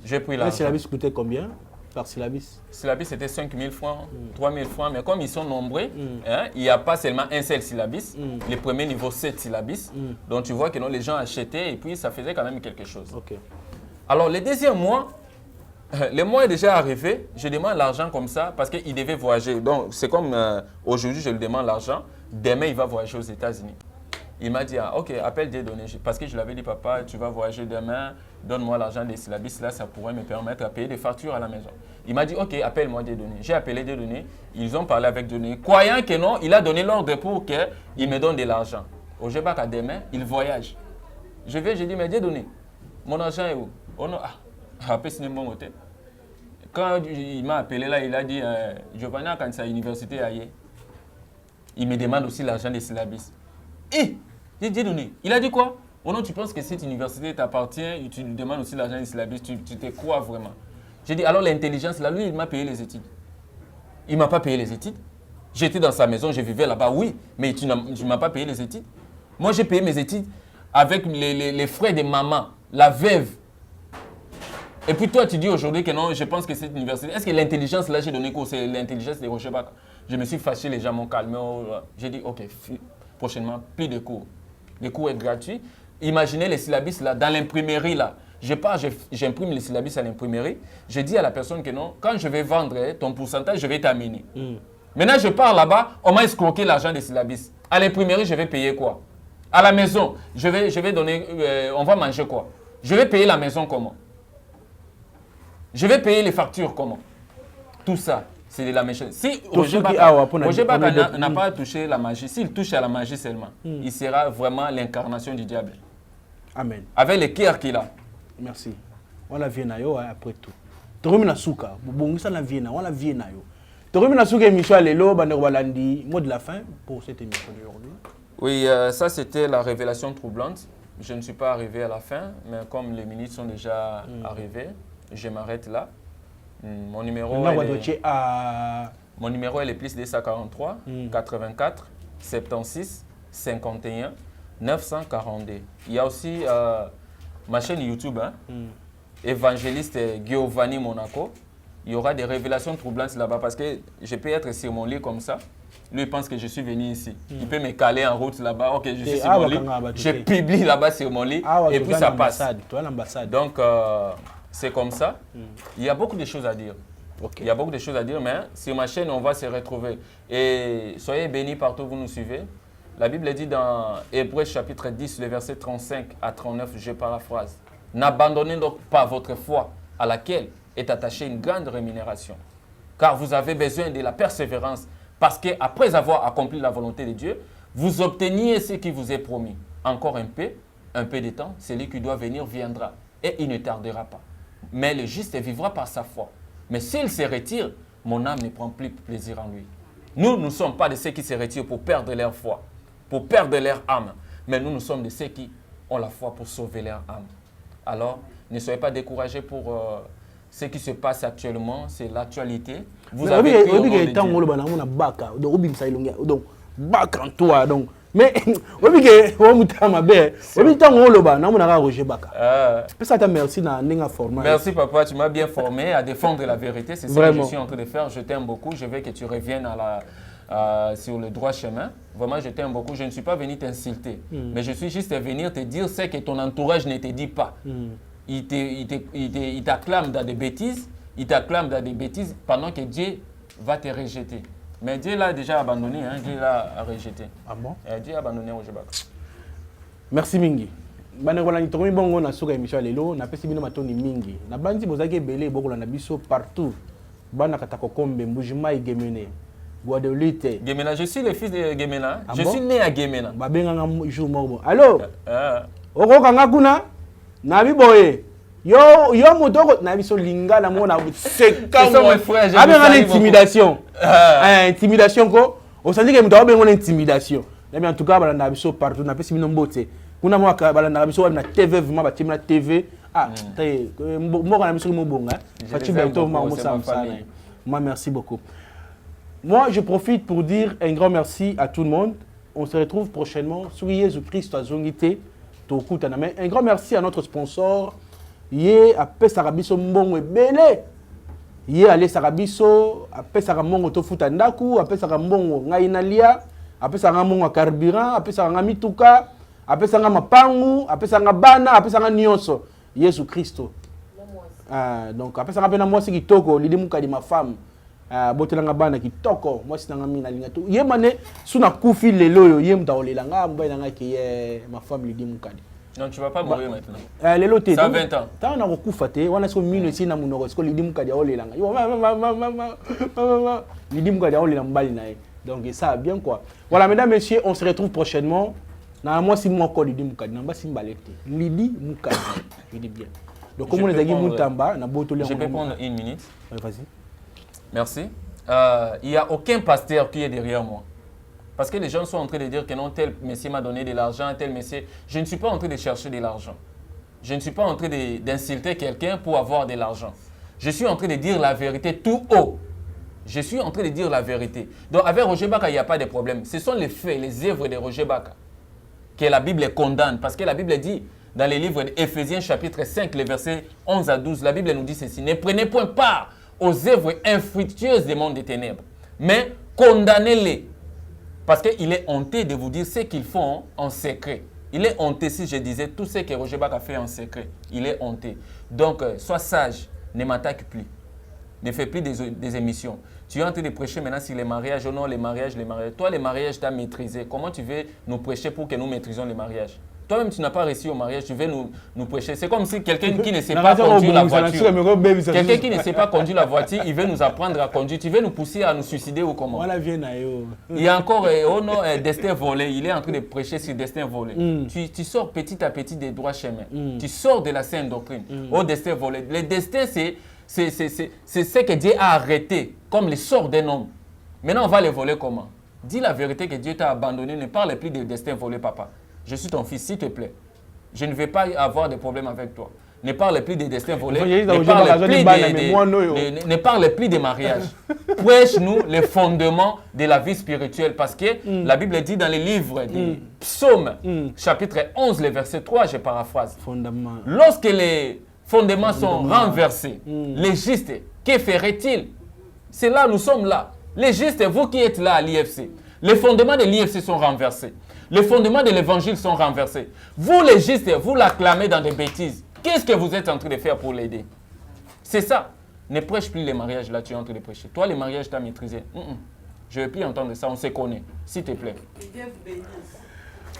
J'ai pris l'argent. Les syllabus coûtaient combien par syllabus? Syllabus c'était 5 000 francs, 3 000 francs, mais comme ils sont nombreux, hein, il n'y a pas seulement un seul syllabus, le premier niveau 7 syllabus, donc tu vois que non, les gens achetaient et puis ça faisait quand même quelque chose. Okay. Alors le deuxième mois, le mois est déjà arrivé, je demande l'argent comme ça parce qu'il devait voyager. Donc c'est comme aujourd'hui je lui demande l'argent, demain il va voyager aux États-Unis. Il m'a dit, ah, ok, appelle Dieudonné. Parce que je lui avais dit, papa, tu vas voyager demain, donne-moi l'argent des syllabus, là, ça pourrait me permettre de payer des factures à la maison. Il m'a dit, ok, appelle-moi Dieudonné. J'ai appelé Dieudonné, ils ont parlé avec Dieudonné. Croyant que non, il a donné l'ordre pour qu'il me donne de l'argent. Au Gébac, à demain, il voyage. Je vais, j'ai dit, mais Dieudonné, mon argent est où? Oh non, quand il m'a appelé là, il a dit, Giovanni, quand c'est à l'université ailleurs, il me demande aussi l'argent des syllabus. Et il a dit quoi? Oh non, tu penses que cette université t'appartient et tu lui demandes aussi l'argent des syllabus, tu te crois vraiment? J'ai dit, alors l'intelligence, là, lui, il m'a payé les études. Il ne m'a pas payé les études. J'étais dans sa maison, je vivais là-bas, oui, mais tu ne m'as pas payé les études. Moi, j'ai payé mes études avec les frais de maman, la veuve. Et puis toi, tu dis aujourd'hui que non, je pense que cette université... Est-ce que l'intelligence, là, j'ai donné cours, c'est l'intelligence de Roger Baka? Je me suis fâché, les gens m'ont calmé. J'ai dit, ok, prochainement, plus de cours. Les cours sont gratuits. Imaginez les syllabus là, dans l'imprimerie là. Je pars, j'imprime les syllabus à l'imprimerie. Je dis à la personne que non, quand je vais vendre ton pourcentage, je vais t'amener. Maintenant, je pars là-bas, on m'a escroqué l'argent des syllabus. À l'imprimerie, je vais payer quoi? À la maison, je vais donner, on va manger quoi? Je vais payer la maison comment? Je vais payer les factures comment? Tout ça. C'est de la méchanceté. Si Roger Baka n'a pas touché la magie, s'il touche à la magie seulement, il sera vraiment l'incarnation du diable. Amen. Avec le cœur qu'il a. Merci. On la vient après tout. Torumi na suka, bongisa na vient, on la vient na yo. Torumi na suka émission lelo bande balandi, mot de la fin pour cette émission d'aujourd'hui. Oui, ça c'était la révélation troublante je ne suis pas arrivé à la fin, mais comme les minutes sont déjà arrivées, je m'arrête là. Mon numéro est le plus 243 84 76 51 942. Il y a aussi ma chaîne YouTube, évangéliste Giovanni Monaco. Il y aura des révélations troublantes là-bas parce que je peux être sur mon lit comme ça. Lui, il pense que je suis venu ici. Il peut me caler en route là-bas. Ok, je suis sur mon lit. Je publie là-bas sur mon lit et puis ça passe. Donc, c'est comme ça. Il y a beaucoup de choses à dire. Il y a beaucoup de choses à dire, mais sur ma chaîne, on va se retrouver. Et soyez bénis partout où vous nous suivez. La Bible dit dans Hébreux chapitre 10, le verset 35 à 39, je paraphrase. N'abandonnez donc pas votre foi à laquelle est attachée une grande rémunération. Car vous avez besoin de la persévérance parce qu'après avoir accompli la volonté de Dieu, vous obteniez ce qui vous est promis. Encore un peu de temps, celui qui doit venir viendra et il ne tardera pas. Mais le juste vivra par sa foi. Mais s'il se retire, mon âme ne prend plus plaisir en lui. Nous ne sommes pas de ceux qui se retirent pour perdre leur foi, pour perdre leur âme. Mais nous sommes de ceux qui ont la foi pour sauver leur âme. Alors, ne soyez pas découragés pour ce qui se passe actuellement, c'est l'actualité. Vous avez écrit au nom de Dieu. Mais merci papa, tu m'as bien formé à défendre la vérité. C'est ce que je suis en train de faire. Je t'aime beaucoup. Je veux que tu reviennes sur le droit chemin. Vraiment, je t'aime beaucoup. Je ne suis pas venu t'insulter, mais je suis juste venu te dire ce que ton entourage ne te dit pas. Il t'acclame dans des bêtises. Il t'acclame dans des bêtises pendant que Dieu va te rejeter. Mais Dieu l'a déjà abandonné, Dieu l'a rejeté. Ah bon? Dieu a abandonné Rojebaka. Merci Mingi. Banengolani tokomi bongo na suka émission lelo na pesi bino matoni mingi. Na bandi bozaki belé bokola na biso partout. Bana katako kombe mbujima igemene. Guadeloupe. Gemena, je suis le fils de Gemena. Je suis né à Gemena. Babenga nga jour moko. Allô? Oko kanga kuna? Na biboye. Yo motoko na biso lingala mona seka mo frère. Abenga l'intimidation. Intimidation ko. On sent que mutawa bengo l'intimidation. Mais en tout cas balanda biso partout na pesi bino mbote. Kuna mo balanda biso na TV vraiment ba timina TV. Mboka na biso mo bonga. Fati bientôt ma mo samsana. Moi merci beaucoup. Moi je profite pour dire un grand merci à tout le monde. On se retrouve prochainement sur Jésus-Christ à Zongité. Un grand merci à notre sponsor. Yé a Sarabiso mbongo ebele. Yé ale Sarabiso a Saramongo tofuta ndaku, a Saramongo ngai nalia, a Saramongo carburant, a Saranga mituka, a Saranga mapangu, a Saranga bana, a Saranga nyonso. Jésus Christo. Donc a Saranga pena mwasi kitoko, lidi mukadi ma femme. Botelanga bana kitoko, mwasi nanga mina linga tu. Yé mané suna kufi lelo yo yé mtaolelanga mbaye nanga ki ma femme lidi mukadi. Non, tu ne vas pas mourir maintenant. Ça a 20 ans. Tu as un couffaté, on a ce minute ici dans mon oreille, les dims kadia olé langa. Les dims kadia olé langa. Donc ça bien quoi. Voilà, mesdames, messieurs, on se retrouve prochainement. Na moi si moi encore les dims kadia, na ba simbalekte. Lidi mukadi. Je dis bien. Donc comme on les a dit mutamba, na botolé. Je peux prendre une minute. Vas-y. Merci. Il n'y a aucun pasteur qui est derrière moi. Parce que les gens sont en train de dire que non, tel monsieur m'a donné de l'argent, tel monsieur... Je ne suis pas en train de chercher de l'argent. Je ne suis pas en train d'insulter quelqu'un pour avoir de l'argent. Je suis en train de dire la vérité tout haut. Je suis en train de dire la vérité. Donc avec Roger Baka, il n'y a pas de problème. Ce sont les faits, les œuvres de Roger Baka que la Bible condamne. Parce que la Bible dit, dans les livres d'Éphésiens chapitre 5, les versets 11 à 12, la Bible nous dit ceci. Ne prenez point part aux œuvres infructueuses des mondes des ténèbres, mais condamnez-les. Parce qu'il est honteux de vous dire ce qu'ils font en secret. Il est honteux si je disais tout ce que Roger Baka fait en secret. Il est honteux. Donc, sois sage, ne m'attaque plus. Ne fais plus des émissions. Tu es en train de prêcher maintenant sur les mariages. Oh non, les mariages. Toi, les mariages, tu as maîtrisé. Comment tu veux nous prêcher pour que nous maîtrisions les mariages? Toi-même, tu n'as pas réussi au mariage, tu veux nous prêcher. C'est comme si quelqu'un qui ne sait pas conduire la voiture, quelqu'un qui ne sait pas conduire la voiture, il veut nous apprendre à conduire. Tu veux nous pousser à nous suicider ou comment? Il y a encore, oh non, destin volé. Il est en train de prêcher sur destin volé. Tu sors petit à petit des droits chemins. Tu sors de la sainte doctrine. Oh, destin volé. Le destin, c'est ce que Dieu a arrêté, comme le sort d'un homme. Maintenant, on va les voler comment? Dis la vérité que Dieu t'a abandonné. Ne parle plus de destin volé, papa. Je suis ton fils, s'il te plaît. je ne vais pas avoir de problème avec toi. Ne parle plus des destins volés, ne parle plus des mariages. Prêche-nous les fondements de la vie spirituelle, parce que la Bible dit dans les livres des Psaumes, chapitre 11, le verset 3, je paraphrase. Lorsque les fondements sont renversés, les justes, que ferait-il? C'est là, nous sommes là. Les justes, vous qui êtes là à l'IFC, les fondements de l'IFC sont renversés. Les fondements de l'évangile sont renversés. Vous, les justes, vous l'acclamez dans des bêtises. Qu'est-ce que vous êtes en train de faire pour l'aider? C'est ça. Ne prêche plus les mariages là, tu es en train de prêcher. Toi, les mariages, tu as maîtrisé. Je ne veux plus entendre ça, on se connaît. S'il te plaît.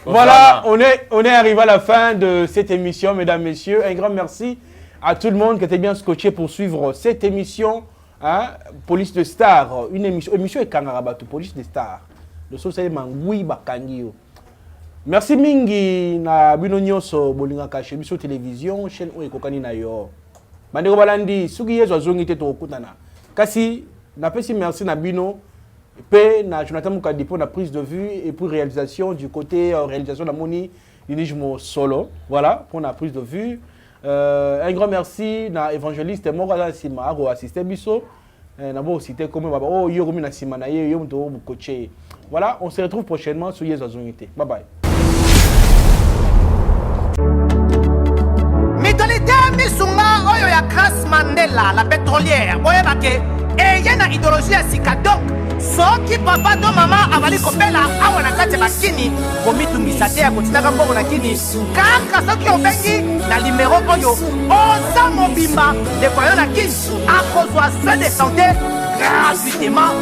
Voilà, on est arrivé à la fin de cette émission, mesdames, messieurs. Un grand merci à tout le monde qui était bien scotché pour suivre cette émission. Hein? Police de Stars, une émission est Kangarabatu, Police de Stars. Le social Mangui Bakangio. Merci mingi na bino nyonso bolinga ka Shebiso Télévision, chaîne oyo ekokani na yo. Bandeko balandi, suki yezo azongi te tokutana. Kasi napesi merci na bino pe na Jonathan Mukadi pour la prise de vue et pour réalisation du côté réalisation de la Moni Dinijmo Solo. Voilà, pour la prise de vue. Un grand merci na évangéliste Morala Sima aro assisté biso. Na bo cité comme baba oh yo komi na sima na ye yo mto coacher. Voilà, on se retrouve prochainement sur Yezo Azongité. Bye bye. Mitolite misunga oyo ya Grace Mandela, la pétrolière. Oyeba ke eye na idéologie ya sika, donc soki papa to mama avali kopela awa na kati bakini komitungisa te ya kotinaka mbongo na kini kaka soki obengi na numéro oyo oza mobimba ndeko yo na kini akozwa soin de santé gratuitement.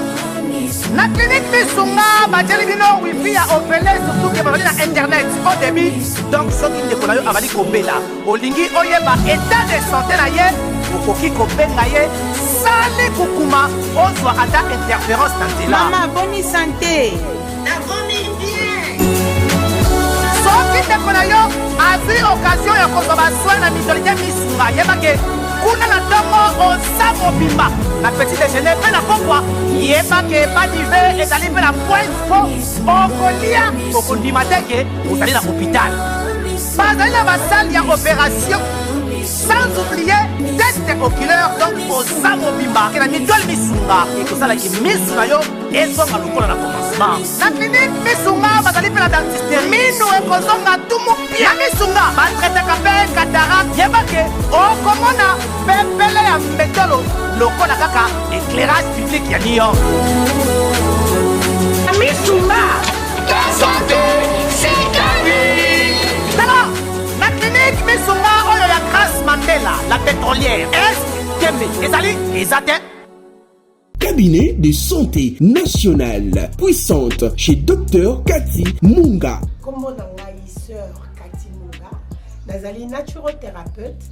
Na clinique misunga batieli bino wifi ya opele surtout ke bazali na internet au début, donc soki ndeko na yo avali kopela olingi oyeba état de santé na ye okoki kobenga ye sali kukuma ozwa ata interférence na nzela. Mama boni santé nakomi bien. Soki ndeko na yo azwi occasion ya kozwa basoi na mitolite misunga yebake kuna na ntongo oza mobimba na petit déjeuner mpe na pokwa yebake badive ezali mpe na point po okolia okondima teke ozali na hôpital. Bazali na basale ya opération sans oublier test oculaire, donc oza mobimba ke na mitole misunga ekosalaki misu na yo ezonga lokola na commencement. Na clinique misunga bazali mpe na dentiste minu ekozonga tumu pia na misunga batretaka mpe cataracte yebake okomona pepele ya mbetolo lokola kaka éclairage public ya New York. Na misunga ta santé c'est gagné. Alors la clinique misunga oyo ya Grace Mandela, la pétrolière. Est-ce que ezali ezate Cabinet de santé nationale puissante chez Dr Cathy Munga. Kombo na ngai sœur Cathy Munga, nazali naturothérapeute,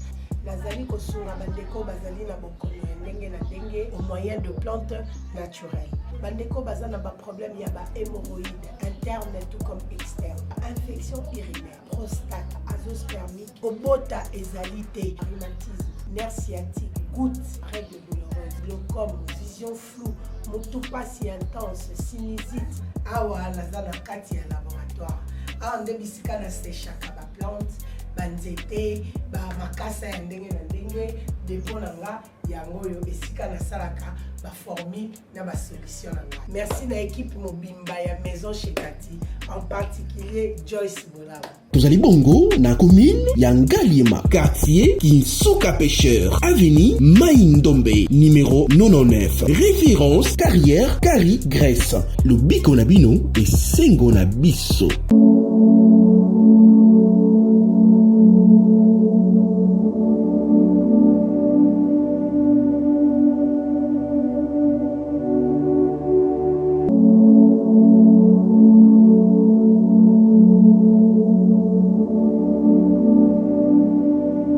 nazali kosunga bandeko bazali na bokono ya ndenge na ndenge au moyen de plantes naturelles. Bandeko bazana ba problème ya ba hémorroïdes interne tout comme externe, infection urinaire, prostate, azoospermique, obota ezalité, rhumatisme, nerf sciatique, gouttes, règles douloureuses, glaucome, vision floue, motopathie intense, sinusite. Awa nazana kati ya laboratoire. Awa nde bisika na séchaka ba plante, banzete, ba makasa ya ndenge na ndenge, depo na nga yango yo esika na salaka ba formule na ba solution na nga. Merci na équipe mobimba ya maison chez Cathy, en particulier Joyce Bolaba. Tozali bongo na commune ya Ngalima, quartier Kinsuka Pêcheur, avenue Maïndombe, numéro 99. Référence carrière Carrie Grèce. Le biko na bino et sengo na biso.